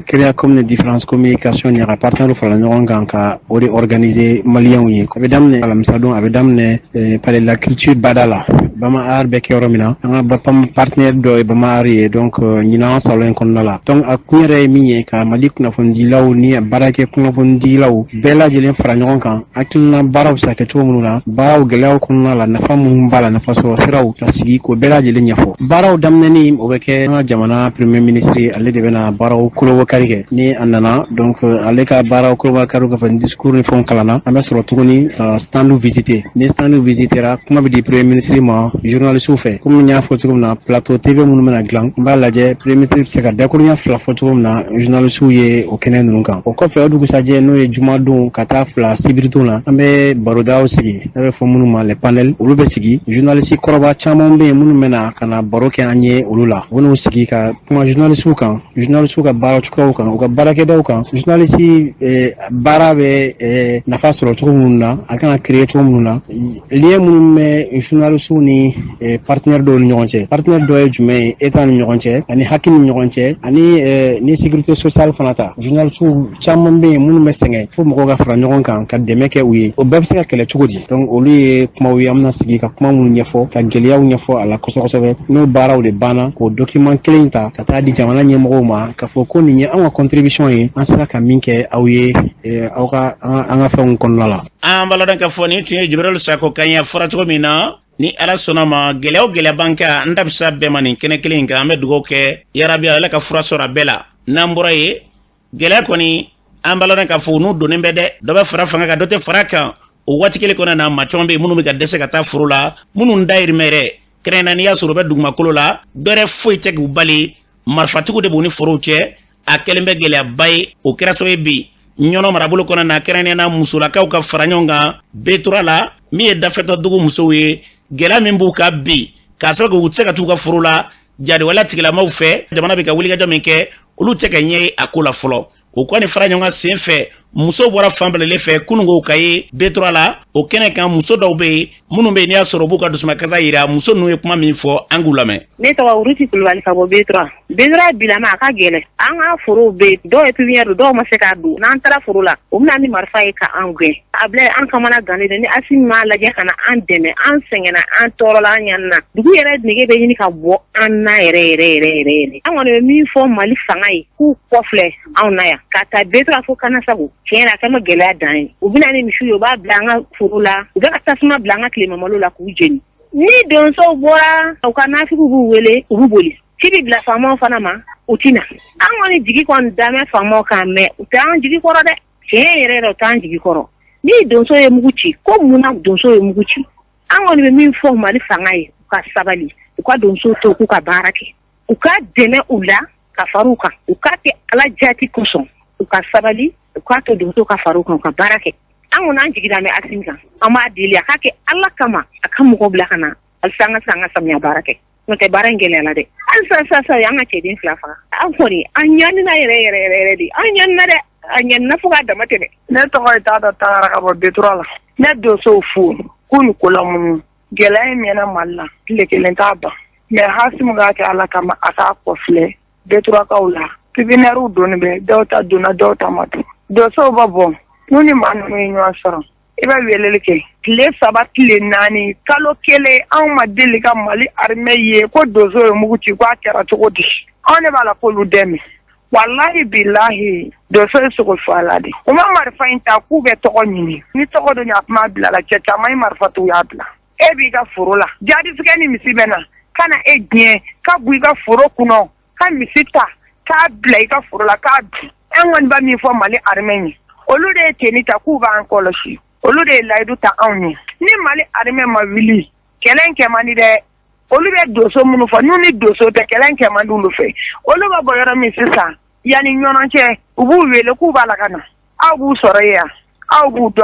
créa comme de différence communication ni a ka partenaire fara ɲɔgɔn kan ka o de organiser maliyɛnw ye a bɛ daminɛ alamisa don a bɛ daminɛ palais la culture bada la bama ar be ke romina anga ba pam partenaire do bama ari donc nyina salen kon la donc akunyere minye ka malik na fondi law ni barake ko fondi law bela jelen fra nyon kan akina baraw sa ke to mununa baraw gelaw kon la na famu mbala na faso siraw ta sigi ko bela jelen nyafo baraw damnani o be ke jamana premier ministre alle de bena baraw kulo karige ni andana donc alle ka baraw kulo karu ka fan discours ni fon kalana ame soro tuguni standu visiter ni standu visitera kuma bi di premier ministre ma journaliste fait comme nya fo tugum na plateau tv mun mena glan mbala je premier ministre se ka de ko nya fla fo tugum na journaliste ye o kenen nunka o ko fe odu saje no e juma dun kata fla sibirtu na ambe baroda o sigi abe fo mun ma le panel ulu be sigi journaliste koroba chamon be mun mena kana baroke anye ulula wono sigi ka kuma journaliste ka baro tuko kan o ka barake daw kan journaliste bara be nafa soro tugum na akana créer tugum na lié mun me journaliste ni partenaire do ñonche partenaire do e jume état ni ñonche ani hakim ni ñonche ani ni sécurité sociale fanata journaliste chamon be mun me sengé fo mo ga fra ñon kan ka demeke uyi o beb sega kele chugudi donc o li kuma wi amna sigi ka kuma mun ñefo ka geliyaw ñefo ala ko so be no baraw de bana ko document clinta ka ta di jamana ñemo ma ka fo ko ni an contribution yi an sala ka minke awye aw ka an fa on kon la an baladan ka fo ni tuye jibril sako kanya furato mina ni ala sonama gelew banka ndabsa be mani kene klinga ame dugo ke yarabi ala ka fura sora bela nambura ye gele koni an baladan ka fo nu donen bede do be fura fanga ka dote fura kan o wati kele kona na machombe munu mi ka dese ka ta furula munu ndair mere krena ni yasuru be dugma kolola dore foite gu bali marfatiku de boni foroche a kelembe gele bay o kraso bi nyono marabulu kona na krena na musula ka ka faranyonga beturala mi e dafeto dugu musowe gela mimbu ka bi ka sabe ko utseka tuka furula jadi wala tikila maufe jamana be ka wuli ga jamenke ulu teke nye akula folo o kwani faranyonga senfe muso bora fambele le fe kunungo kaye betrala o kene kan muso dawbe munu be ni asoro buka dusma kaza ira muso nuwe kuma min fo angulame ne tawa uruti kulwali ka bo betra bilama ka gele anga furu be do e pimiero do ma se ka du nan tara furu la o mna ni marfa e ka angwe able an kamana gane ni asima la je kana an deme an sengena an torola nyanna dugu yere nige be ni ka bo an na ere an wona mi fo mali fangai ku kofle an na ya kata betra fo kana sabu kena kama gela dan ubina ni mishu yo ba blanga furula ga tasuma blanga klema malola ku jeni ni don so bora o kana fi ku wele ubuli tibi bla famo fana ma utina an woni jigi kon dame famo kan me utan jigi koro de kere ro tan jigi koro ni don so ye muguchi ko muna don so ye muguchi an woni be min fo mali fangai ka sabali ko don so to ku ka barake u ka deme ula ka faruka u ka te ala jati koson u ka sabali kwa to do ka faru kan ka barake an wona jigida me asinka amma dili akake Allah kama akan mu ko blakana alsanga sanga samya barake no te barangele la de an sa yanga ce din flafa an fori an yanni na yere di an yanna de an yanna fuga da mate ne to ko ta da tara ka bo betrala ne do so fu kun kula mun gelay me na malla lekelen ta ba me hasimu ga ta Allah kama aka ko fle betra ka ula pibineru don be dota dona dota matu do so babo nuni manu nyo asoro iba weleleke le sabat le nani kalo kele an madili ka mali armeye ko dozo muguti kwa kera tokodi one bala ko ludeme wallahi billahi dozo so ko falade o ma marfa inta ku be to nyini ni to ko do nya ma bila la checha mai marfa tu ya bila e bi ga furula jadi fikani misibena kana egnie ka bui ga furo kuno ka misita ka bila ga furula ka engon ba mi fo mali armeni olude tenita ku ba ankoloshi olude laidu ta awni ni mali arme ma wili kelenke mani de olude doso munu fo nuni doso te kelenke mandulu fe oluba boyoro mi sisa yani nyononche ubu wele ku ba la kana awu soroya awu do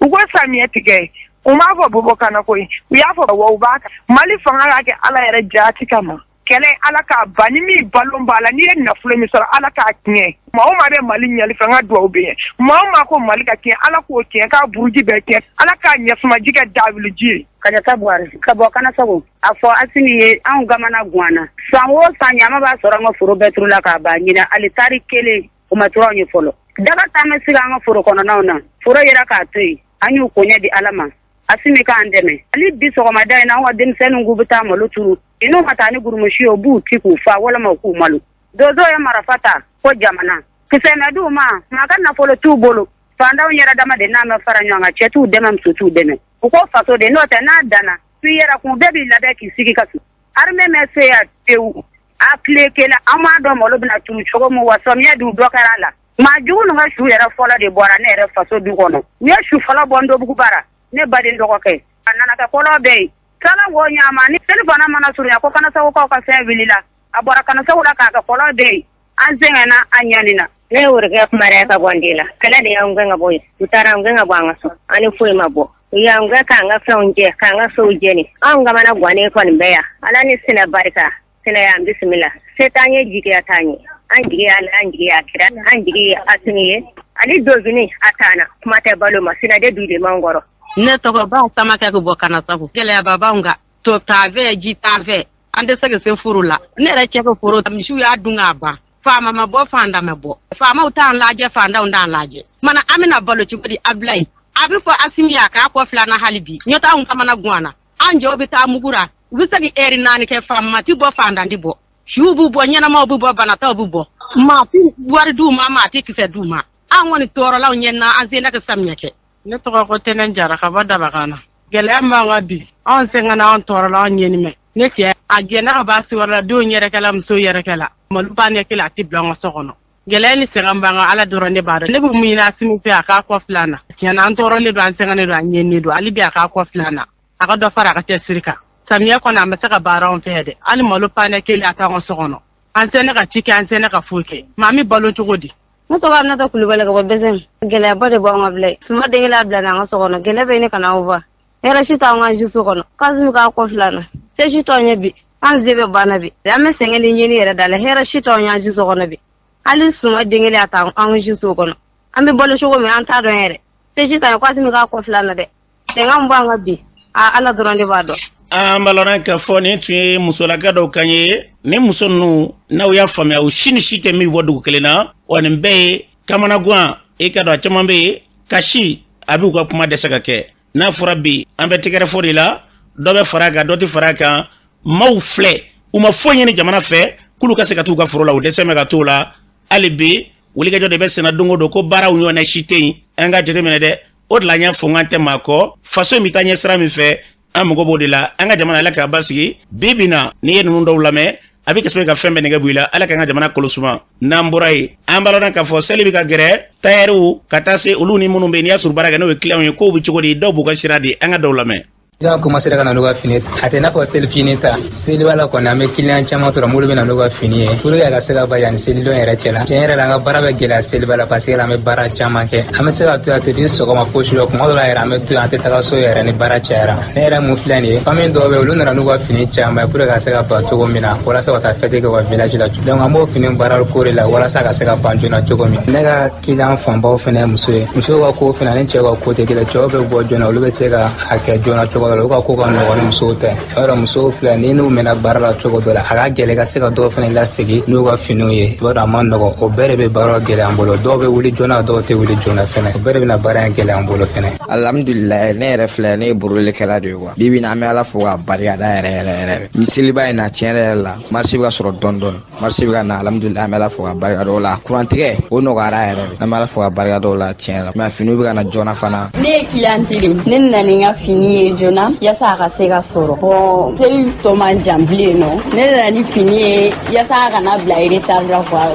ugo sami etike umavo bobo kana koi uyafo wa ubaka mali fanga ke ala yere jati kama kele alaka bani mi balon bala ni na fule mi sara alaka kinye ma o ma be mali nyali fanga do obe ma o ma ko mali ka kinye alaka o kinye ka buruji be kinye alaka nyasuma jike dawilji kanya tabware kabo kana sabo afo asini an gamana gwana sanwo sanyama ba sora ngo furo betrula ka ba nyina alitari kele o matro nyi folo daga tamesiga ngo furo kono naona furo yera ka toyi anyu konya di alama asimi ka andeme ali bi so ma dai na wa dem senu ngubuta malu turu ino mata ni gurumushi obu tiku fa wala ma ku malu dozo ya marafata ko jamana kisema du ma kan na polo tu bolo fanda unyera dama de na me faranyo nga chetu demam sutu deme ko faso de no te na dana tuyera ku bebi labe ki sigi kasu arme me se ya tewu aplekela amado molo bina tu chogo mo wasomya du dokarala ma jugunu nga shu yera fola de bora ne re faso du kono we shu fola bondo bugu bara ne badin doko ke anana ka kolo be kala wo nyama ni telefona mana suru ya ko kana sa ko ka se vilila abora kana sa wala ka kolo be anzenga na anyanina ne urge kumare ka gondila kala de yanga boy utara nga bwanga so ani fuyi mabo yanga kanga fronje kanga soje ni anga mana gwane ko mbeya ala ni sina barka sina ya bismillah setanye jike atanye anjige ala anjige akira anjige asiniye ali dozuni atana kuma te balo masina de dude mangoro ne to ko ba sama ka ko bokana sabu kele ya baba nga to tave ji tave ande sege se furula ne re che ko furu tam shu ya dunga ba fama ma bo fanda ma bo fama utan laje fanda undan laje mana amina balo ci godi ablay abi fo asimiya ka ko flana halibi nyota un kamana gwana anje obita mugura wisagi eri nani ke fama ti bo fanda ndi bo shubu bo nyana ma bu bo bana ta bu bo ma ti wari du ma ti kise du ma an woni toro law nyenna an zena ka samnyake ne to ko tenen jara ka bada bakana gele amma ngabi an senga na an toro law nyeni me ne ti a gena ba si wala do nyere kala mso yere kala mo lupane kila ti blango sokono gele ni senga mbanga ala dorone bado ne bu mina simi pe aka ko flana tiana an toro le do an senga ne do an nyeni do ali bi aka ko flana aka do fara ka tesirika samiya ko na masaka baron fede ani mo lupane kila ata ngo sokono an sene ka chiki an sene ka fuke mami balo chugodi muto ba na to kulubale ko bezem gele bode bo ngable suma de la bla na sokono gele be ni kana uva era shita nga jisu kono kazu ka ko flana se shito nyebi an zebe bana bi ya me sengeli nyini era dala hera shito nya jisu kono bi ali suma de ngeli ata an jisu kono ambe bolo chugo me an ta do here se shita ko asimi ka ko flana de te ngamba ngabi a ala doronde bado ambalona ka foni tu musola gado kanye ne musonu na uya famia u shini shite mi wodu kelena woni be kamana gwa e kado chamambe kashi abi ko kuma desaka ke na furabi ambe tikere forila dobe faraga doti faraka mau fle uma fonye ni jamana fe kulu kase ka tuka forola u deseme ka tola alibi wuli ga jode be sena dungo do ko bara unyo na shite anga jete menede odla nya fongante mako faso mitanye sra mi fe amugo bodila anga jamana la ka basigi bibina ni yenu ndo lame abi kespe ka fembe nega buila ala ka anga jamana kolusuma namburai ambalona ka fo selibi ka gere tayeru katase uluni munumbe ni asur baraga no client ko bu chugodi dobu ka shiradi anga do lame Jan commencé à nous finir. Atena pour celle finita. C'est le bala qu'on a mis client chama sur moule bena nous finir. Pour le gars c'est la bayan c'est le era chela. Tiens la bara avec la c'est le bala passer la me bara chama ke. Ame se tu a te dit so comme poche le comme la era me tu ante ta so era ni bara chera. Era mu flani. Famille do be lu na nous finir chama pour le gars c'est pas to gomina. Pour la ça ta fête que va village la. Donc amo finir bara ko la wala ça ka se ka panjo na to gomi. Nega client famba o fene muso. Muso wa ko fene ne chego ko te ke job bo jona lu be se ka ake jona to ko ko kan no muso te ara muso fla ni no mena barla chogo dola aga gele ga se ka do fene la sigi no ga fino ye ba da man no o bere be baro gele ambolo do be wuli jona do te wuli jona fene o bere be na bara gele ambolo fene alhamdulillah ne refle ne burule kala de wa bibi na me ala fo ga bariga da ere misili ba na tiere la marché ga soro dondon marché ga na alhamdulillah me ala fo ga bariga do la courantike o no ga ra ere me ala fo ga bariga do la tiere ma fino bi ga na jona fana ne clientele nen na ni ga fini jona yasa ka se ka soro bon tel to man jamble no ne na ni fini yasa ka na bla ire tabra kwa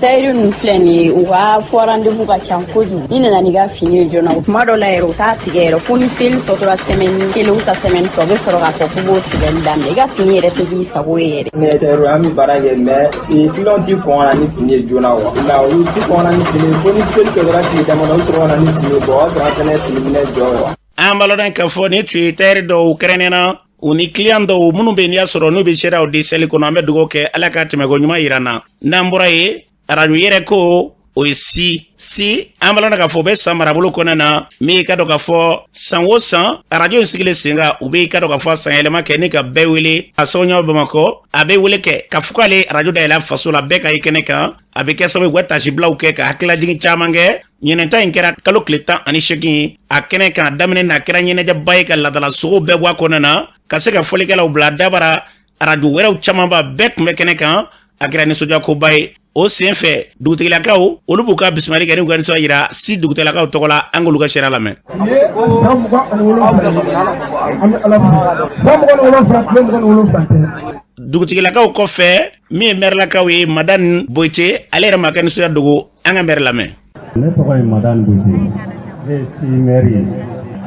tayru nu fleni wa forande bu ka chankoju ni na ni ga fini jona ma do la ero ta tigero funi sil to la semaine kilo sa semaine to be soro ka ko bo tigel dande ga fini ere te gi sa woyere ne tayru ami barage me e kilon ti ko na ni fini jona wa na u ti ko na ni fini funi sil to la ti da mo no soro na ni fini bo so na tene fini ne jowa ambalodan ka foni Twitter do Ukraine uni client do munu be niya soro no be shera o de sel ko na me dugo ke ala ka teme go nyuma irana nambura ye aranu yere ko o si ambalodan ka fo be samara bulu kona na mi ka do ka fo sanwo san radio sigile singa u be ka do ka fo san elema ke ni ka be wele asonyo Bamako abe wele ke ka fukale radio da la faso la be ka ikene ka abe ke so be wata jibla u ke ka hakla jigi chamange ɲinɛta in kɛra kalo tile 18 a kɛnɛ kan daminɛ na kɛra ɲɛnɛjɛba ye ka ladala sogo bɛɛ bɔ a kɔnɔ na ka se ka fɔlikɛlaw bila dabara radio wɛrɛw camanba bɛɛ tun bɛ kɛnɛ kan a kɛra nisɔndiyakoba ye o sen fɛ dugutigilakaw olu b'u ka bisimilali kɛ ni ka nisɔn yira si dugutigilakaw tɔgɔ la an k'olu ka sariya lamɛn. dugutigilakaw kɔfɛ min ye mɛrilakaw ye Madani Boyite ale yɛrɛ ma kɛ nisɔndiya dogo an ka mɛri lamɛn. Ne tɔgɔ ye Madani Boyite ne ye si mɛri ye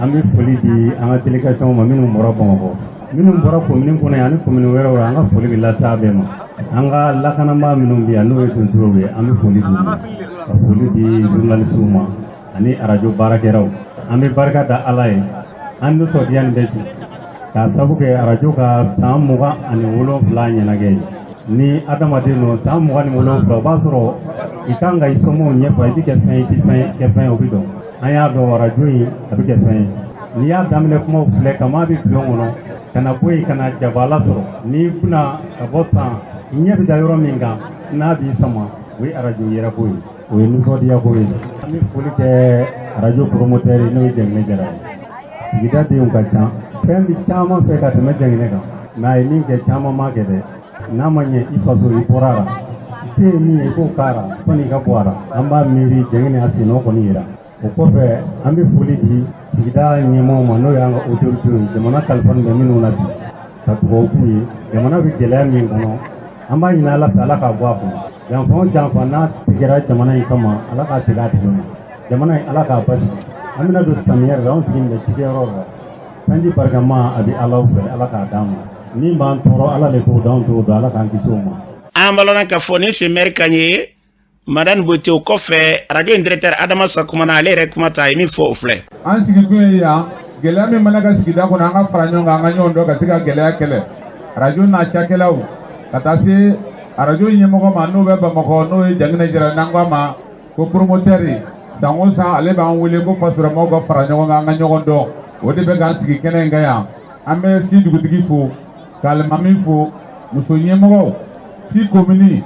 an bɛ foli di an ka délégation ma minnu bɔra Bamakɔ minnu bɔra commune kɔnɔ yan ani commune wɛrɛw an ka foli bɛ lase a bɛɛ ma an ka lakanabaa minnu bɛ yan n'o ye tontigiw ye an bɛ foli di ka foli di journalistw ma ani radio baarakɛlaw an bɛ barika da Ala ye an nisɔndiya nin bɛ bi k'a sabu kɛ radio ka san 27 ɲɛnajɛ ye ni adamaden no san 27 o b'a sɔrɔ i kan ka i somɔgɔw ɲɛfɔ i bɛ kɛ fɛn i tɛ kɛ fɛn o bɛ dɔn an y'a dɔn radio in a bɛ kɛ fɛn ye n'i y'a daminɛ kumaw filɛ kama bɛ bulon kɔnɔ ka na bɔ yen ka na jabala sɔrɔ n'i kunna ka bɔ san i ɲɛ bɛ da yɔrɔ min kan n'a b'i sama o ye radio yɛrɛ ko ye o ye nisɔndiya ko ye an bɛ foli kɛ radio promoteur n'o ye Jɛnginɛ Jara ye sigida denw ka ca fɛn bɛ caman fɛ ka tɛmɛ Jɛnginɛ kan mɛ a ye min kɛ caman ma kɛ dɛ n'a ma ɲɛ i faso i bɔra a la i se ye min ye i k'o k'a la sɔnni i ka bɔ a la an b'a miiri Jɛnginɛ a senɔ kɔni yira o kɔfɛ an bɛ foli di sigida ɲɛmɔgɔw ma n'o y'an ka autorité ye jamana kalifa bɛ minnu na bi ka dugawu k'u ye jamana bɛ gɛlɛya min kɔnɔ an b'a ɲini Ala fɛ Ala k'a bɔ a kɔnɔ janfa o janfa n'a tigɛra jamana in kama Ala k'a segin a tigi ma jamana in Ala k'a basigi an bɛna don samiyɛ la anw sigilen bɛ tigɛyɔrɔ la fɛn di barikama a bɛ Ala fɛ Ala k'a d'an ma min b'an tɔɔrɔ Ala de k'o d'anw t'o dɔn Ala k'an kisi o ma. an balona ka fɔ ni tun ye maire Kaɲe Madani Boyite o kɔfɛ radio directeur Adama Sakumana ale yɛrɛ kuma ta ye min fɔ o filɛ. an sigikun ye yan gɛlɛya min mana ka sigida kɔnɔ an ka fara ɲɔgɔn kan an ka ɲɔgɔn dɔn ka se ka gɛlɛya kɛlɛ radio n'a cakɛlaw ka taa se radio ɲɛmɔgɔ ma n'o bɛ Bamakɔ n'o ye Jɛnginɛ Jara n'an k'a ma ko promoteur san o san ale b'an wele ko fasoramaw ka fara ɲɔgɔn kan an ka ɲɔgɔn dɔn o de bɛ k'an sigi kɛnɛ in kan yan an bɛ si dugutigi fo ka alimami fo muso ɲɛmɔgɔw si commune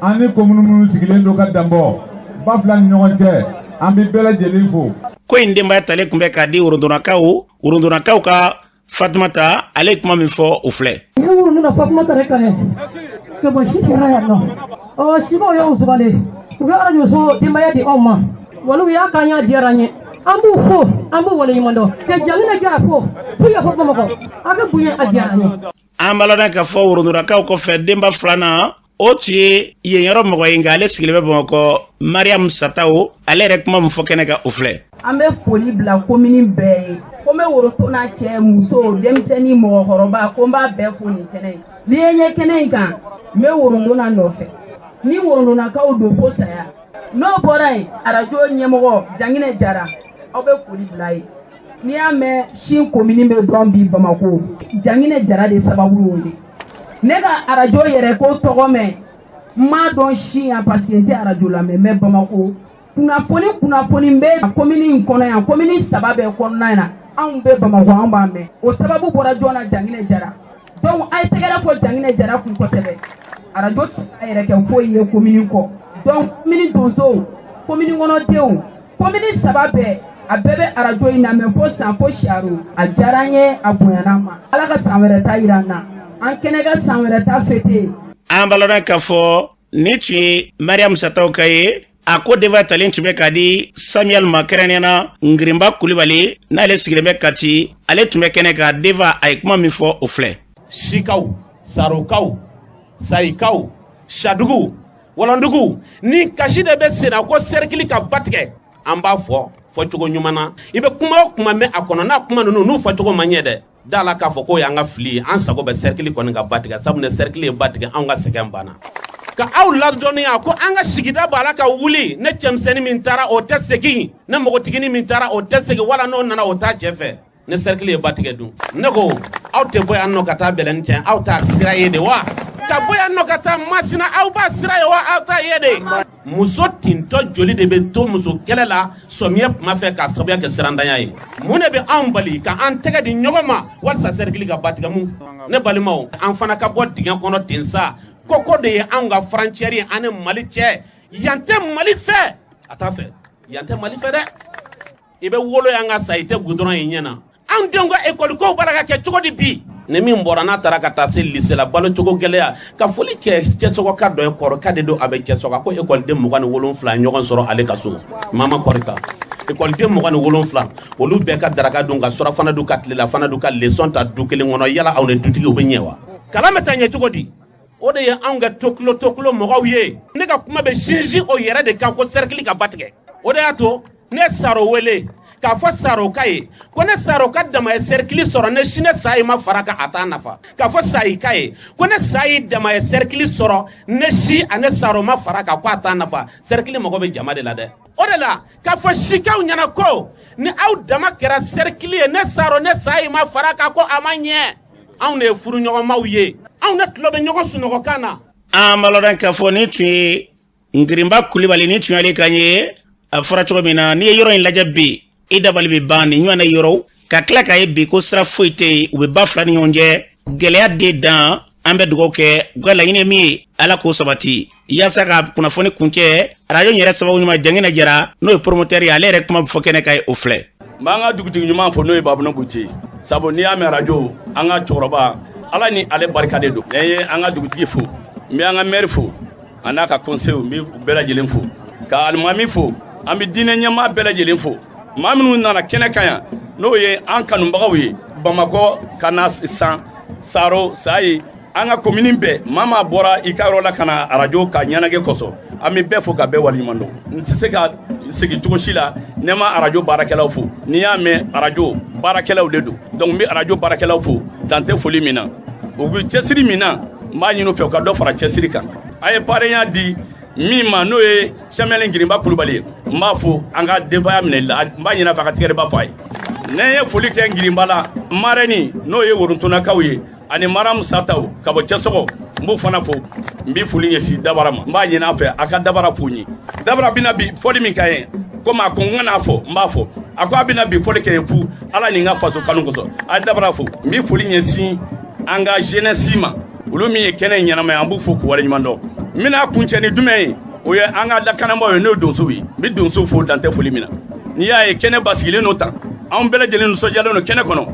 an ni commune minnu sigilen don ka danbɔ ba fila ni ɲɔgɔn cɛ an bɛ bɛɛ lajɛlen fo. ko in denbaya talen tun bɛ k'a di Worondonakaw ka Fatumata ale kuma min fɔ o filɛ. ne wurundona Fatumata de kan ka bɔ si sera yan nɔ sibaw y'o sugandi u bɛ radio so denbaya di anw ma wala u y'a kan y'a diyara n ye an b'u fo an b'u waleɲuman dɔn ka Jɛnginɛ Jara fo pour que fɔ Bamakɔ a bɛ bonya a diyara n ye. an balona ka fɔ Worondonakaw kɔfɛ denba filanan o tun ye yen yɔrɔ mɔgɔ ye nka ale sigilen bɛ Bamakɔ Mariam Sataw ale yɛrɛ kuma min fɔ kɛnɛ kan o filɛ. an bɛ foli bila commune bɛɛ ye ko n bɛ Woroto n'a cɛ muso denmisɛnnin mɔgɔkɔrɔba ko n b'a bɛɛ fo nin kɛnɛ in n'i ye ɲɛ kɛnɛ in kan n bɛ Worondona nɔfɛ ni Worondonakaw don ko saya n'o bɔra yen radio ɲɛmɔgɔ Jɛnginɛ Jara aw bɛ foli bila ye n'i y'a mɛn Sine commune bɛ dɔrɔn bi Bamakɔ Jɛnginɛ Jara de sababu y'o ye ne ka radio yɛrɛ ko tɔgɔ mɛn n m'a dɔn Sine yan parce que n tɛ radio lamɛn n bɛ Bamakɔ kunnafoni bɛ commune in kɔnɔ yan commune 3 bɛɛ kɔnɔna in na anw bɛ Bamakɔ anw b'a mɛn o sababu bɔra jɔn na Jɛnginɛ Jara donc a ye tɛgɛrɛ fɔ Jɛnginɛ Jara kun kosɛbɛ radio tɛ se a yɛrɛ kɛ foyi ye commune kɔ donc commune donsow commune kɔnɔdenw commune 3 bɛɛ a bɛɛ bɛ radio in lamɛn fo san fo siaro a diyara n ye a bonyana n ma Ala ka san wɛrɛ ta jira n na an kɛnɛ ka san wɛrɛ ta fete. an balona ka fɔ ni tun ye Mariam Sataw ka ye a ko denbaya talen tun bɛ k'a di Samuel ma kɛrɛnkɛrɛnnenya Ngirinba Kulibali n'ale sigilen bɛ Kati ale tun bɛ kɛnɛ kan Deva a ye kuma min fɔ o filɛ. Sikaw Sarokaw Sayikaw Sadugu Wɔlɔndugu ni kasi de bɛ senna ko cercle ka batigɛ an b'a fɔcogo ɲuman na i bɛ kuma o kuma mɛn a kɔnɔ n'a kuma ninnu n'u fɔcogo man ɲɛ dɛ da la k'a fɔ ko y'an ka fili an sago bɛ cercle kɔni ka batigɛ sabu ni cercle ye batigɛ anw ka sɛgɛn banna ka aw ladɔnniya ko an ka sigida b'a la ka wuli ne cɛmisɛnnin min taara o tɛ segin ne npogotiginin min taara o tɛ segin wala n'o nana o t'a cɛ fɛ ne cercle ye batigɛ dun ne ko aw tɛ bɔ yan nɔ ka taa bɛlɛnin cɛ aw t'a sira ye de wa ka bɔ yan nɔ ka taa Masina aw b'a sira ye wa aw t'a ye de muso tintɔ joli de bɛ to muso kɛlɛ la sɔmiyɛ kuma fɛ k'a sababuya kɛ sirantanya ye mun de bɛ anw bali ka an tɛgɛ di ɲɔgɔn ma walasa cercle ka batigɛ mun ne balimaw an fana ka bɔ dingɛ kɔnɔ ten sa koko de ye anw ka frontière ye ani Mali cɛ yan tɛ Mali fɛ a t'a fɛ yan tɛ Mali fɛ dɛ. I bɛ wolo y'an ka sa i tɛ goudron ye ɲɛ na. Anw denw ka école kow bala ka kɛ cogo di bi? Ni min bɔra n'a taara ka taa se lycée la balo cogo gɛlɛya ka foli kɛ cɛsɔgɔ ka dɔ ye kɔrɔ ka de don a bɛ cɛsɔgɔ ko école den 27 ɲɔgɔn sɔrɔ ale ka so. Mama kɔrɔta. École den 27 olu bɛɛ ka daraka dun ka surafana dun ka tilela fana dun ka leçon ta du kelen kɔnɔ yala aw ni dutigi u bɛ ɲɛ wa? Kalan bɛ taa ɲɛ cogo di? O de ye anw ka tokilo mɔgɔw ye. Ne ka kuma bɛ sinsin o yɛrɛ de kan ko cercle ka batigɛ. O de y'a to ne Saro wele k'a fɔ Saro ka ye ko ne Saro ka dama ye cercle sɔrɔ ne si ne sa ye ma fara ka a t'a nafa. K'a fɔ Sayi ka ye ko ne sa ye dama ye cercle sɔrɔ ne si a ne Saro ma fara ka ko a t'a nafa. Cercle mɔgɔ bɛ jama de la dɛ. O de la k'a fɔ sikaw ɲɛna ko ni aw dama kɛra cercle ye ne Saro ne sa ye ma fara ka ko a ma ɲɛ. Anw de ye furuɲɔgɔnmaw ye. Anw ne tulo bɛ ɲɔgɔn sunɔgɔkan na. An balodan k'a fɔ ni tun ye Ngirimba Kulibali ni tun y'ale kan ye a fɔra cogo min na n'i ye yɔrɔ in lajɛ bi i dabali bɛ ban nin ɲɔgɔnna yɔrɔ ka tila k'a ye bi ko sira foyi tɛ yen u bɛ ba fila ni ɲɔgɔn cɛ gɛlɛya de dan an bɛ dugawu kɛ u ka laɲini ye min ye ala k'o sabati yaasa ka kunnafoni kuncɛ arajo yɛrɛ sababu ɲuman Jangina Jara n'o ye promoteur ye ale yɛrɛ kuma fɔ kɛnɛ ka ye o filɛ. N b'an ka dugutigi ɲuman fɔ n'o ye Babuna Buti sabu n'i y'a mɛn arajo an ka cɛkɔrɔba ala ni ale barika de don. Ne ye an ka dugutigi fo n bɛ an ka maire fo a n'a ka conseil n bɛ u bɛɛ lajɛlen fo ka alimami fo an bɛ diinɛ ɲɛmaa bɛɛ lajɛlen fo maa minnu nana kɛnɛ kan yan n'o ye an kanubagaw ye Bamakɔ ka na san Saro Sayi an ka commune bɛɛ maa maa bɔra i ka yɔrɔ la ka na arajo ka ɲɛnajɛ kɔsɔn an bɛ bɛɛ fo ka bɛɛ waleɲuman dɔn n tɛ se ka sigi cogo si la ne ma arajo baarakɛlaw fo n'i y'a mɛn arajo baarakɛlaw de don donc n bɛ arajo baarakɛlaw fo dan tɛ foli min na u bɛ cɛsiri min na n b'a ɲini u fɛ u ka dɔ fara cɛsiri kan a ye parenya di min ma n'o ye Samuel Ngirimba Kulibali ye n b'a fo an ka denbaya minɛ la n b'a ɲini a fɛ a ka tigɛrɛba fɔ a ye ne ye foli kɛ Ngirimba la marraine n'o ye Worontonakaw ye ani Maramu Sataw ka bɔ Cɛsɔgɔ n b'u fana fo n bɛ foli ɲɛsin Dabara ma n b'a ɲini a fɛ a ka Dabara fo n ye Dabara bɛna bi fɔli min ka ye komi a ko n kana fɔ n b'a fɔ a ko a bɛna bi fɔli kɛ fu ala ni n ka faso kanu kosɔn a ye Dabara fo n bɛ foli ɲɛsin an ka jeunesse ma olu min ye kɛnɛ in ɲɛnama ye an b'u fo k'u waleɲuman dɔn n bɛna kuncɛ ni jumɛn ye o ye an ka lakanabaaw ye n'o ye donsow ye n bɛ donsow fo dan tɛ foli min na n'i y'a ye kɛnɛ basigilen n'o tan anw bɛɛ lajɛlen nisɔndiyalen don kɛnɛ kɔnɔ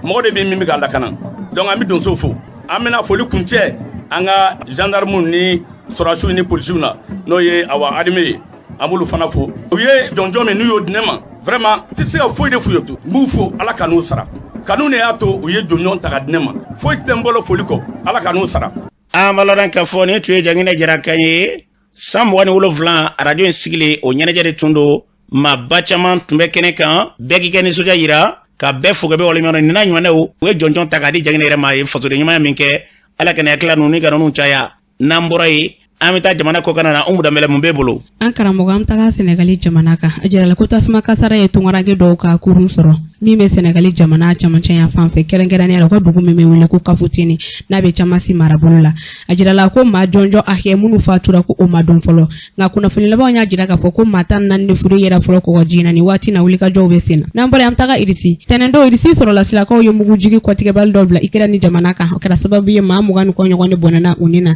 mɔgɔ de bɛ min bɛ k'a lakana donc an bɛ donsow fo an bɛna foli kuncɛ an ka gendarmew ni sɔrɔdasiw ni polisiw na n'o ye awa armée ye an b'olu fana fo u ye jɔnjɔn min n'u y'o di ne ma vraiment n tɛ se ka foyi de f'u ye to n b'u fo ala ka n'u sara kanu de y'a to u ye jɔnjɔn ta ka di ne ma foyi tɛ n bolo foli kɔ ala ka n'u sara. An balodan k'a fɔ ni tun ye Jangina Jara kan ye san 27 arajo in sigilen o ɲɛnajɛ de tun don maaba caman tun bɛ kɛnɛ kan bɛɛ k'i kɛ nisɔndiya yira ka bɛɛ fo ka bɛɛ waleɲuman dɔn nin n'a ɲɔgɔnnaw u ye jɔnjɔn ta k'a di Jangina yɛrɛ ma a ye fasoden ɲumanya min kɛ ala ka n'a hakilila ninnu ni ka ninnu caya n'an bɔra yen an bɛ taa jamana kɔ kana na Umu Danbɛlɛ mun b'e bolo. An karamɔgɔ an bɛ taga Senegali jamana kan a jirala ko tasuma kasara ye tunkaranke dɔw ka kurun sɔrɔ min bɛ Senegali jamana camancɛ yan fan fɛ kɛrɛnkɛrɛnnenya la u ka dugu min bɛ wele ko Kafutini n'a bɛ Camasi marabolo la a jirala ko maa jɔnjɔn a hakɛ minnu fatura ko o ma dɔn fɔlɔ nka kunnafoni labanw y'a jira k'a fɔ ko maa 14 de furu yɛrɛ fɔlɔ kɔgɔji in na nin waati na wulikajɔw bɛ sen na n'an bɔra an bɛ taga Irisi tɛnɛndon Irisi sɔrɔla silakaw ye mugujigi kɔtigɛbali dɔ bila Ikɛra ni jamana kan o kɛra sababu ye maa 20 ni kɔ ɲɔgɔn de bɔnɛna u ni na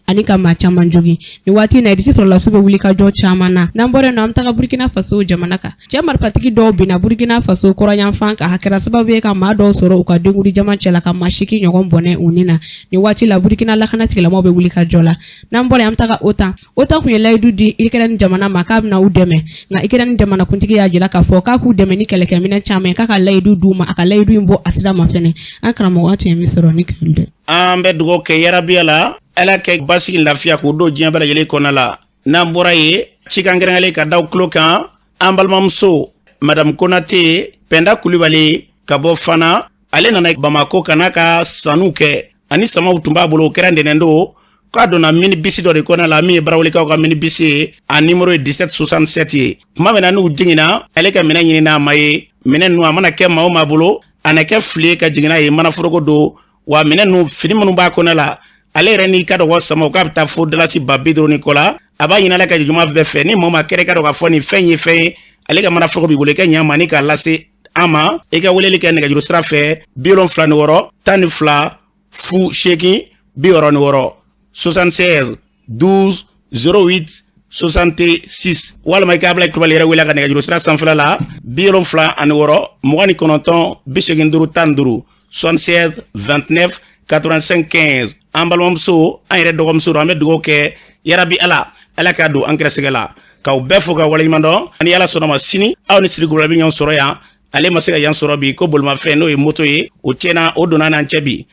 ani ka maa caman jogi waati na Irisi sɔrɔla su bɛ wulikajɔ caman na n'an bɔra yen nɔ an bɛ taga Burkina Faso jamana kan cɛ marifatigi dɔw binna Burkina Faso kɔrɔyanfan kan a kɛra sababu ye ka maa dɔw sɔrɔ u ka denguli jama cɛla ka maa 8 ɲɔgɔn bɔnɛ u ni na nin waati la Burkina lakana tigilamɔgɔw bɛ wulikajɔ la n'an bɔra yen an bɛ taga OTAN kun ye layidu di Ikɛra ni jamana ma k'a bɛna u dɛmɛ nka Ikɛra ni jamanakuntigi y'a jira k'a fɔ k'a k'u dɛmɛ ni kɛlɛkɛminɛ caman ye k'a ka layidu d'u ma a ka layidu in bɔ a sira ma fɛnɛ an karamɔgɔ an tun ye min sɔrɔ ni kɛlɛ dɛ an bɛ dugawu kɛ yarabiya la ala kɛ basigi lafiya k'o don diɲɛ bɛɛ lajɛlen kɔnɔ la n'an bɔra ye cikan kɛrɛnkɛrɛnlen ka daw tulo kan an balimamuso Madame Konate Penda Kulibali ka bɔ Fana ale nana Bamako ka n'a ka sanu kɛ ani samaw tun b'a bolo o kɛra ntɛnɛn don k'a donna mini bisi dɔ de kɔnɔ la min ye barawulikaw ka mini bisi ye a numéro ye 1767 ye tuma min na n'u jiginna ale ka minɛn ɲini n'a ma ye minɛn ninnu a mana kɛ maa o maa bolo a na kɛ fili ka jigin n'a ye manaforoko don wa minɛn ninnu fini minnu b'a kɔnɔ la ale yɛrɛ n'i ka dɔgɔ sama k'a bɛ taa fo dalasi ba 50 ni kɔ la a b'a ɲini ala ka juma bɛɛ fɛ ni maa ma kɛrɛ ka dɔn k'a fɔ nin fɛn ye fɛn ye ale ka manaforoko b'i bolo i ka ɲa ma ni k'a lase an ma i ka weleli kɛ nɛgɛjuru sira fɛ 76 12 fu 8 66 76 12 08 66 walama i ka bila kulubali yɛrɛ wele ka nɛgɛjuru sira sanfɛla la 76 29 85 76 29 85 15 an balimamuso an yɛrɛ dɔgɔmuso an bɛ dugawu kɛ yarabi ala k'a don an kɛrɛsɛgɛ la k'aw bɛɛ fo ka waleɲuman dɔn ani ala sɔnna ma sini aw ni sirigula bɛ ɲɔgɔn sɔrɔ yan ale ma se ka yan sɔrɔ bi ko bolimafɛn n'o ye moto ye o tiɲɛna o donna n'an cɛ bi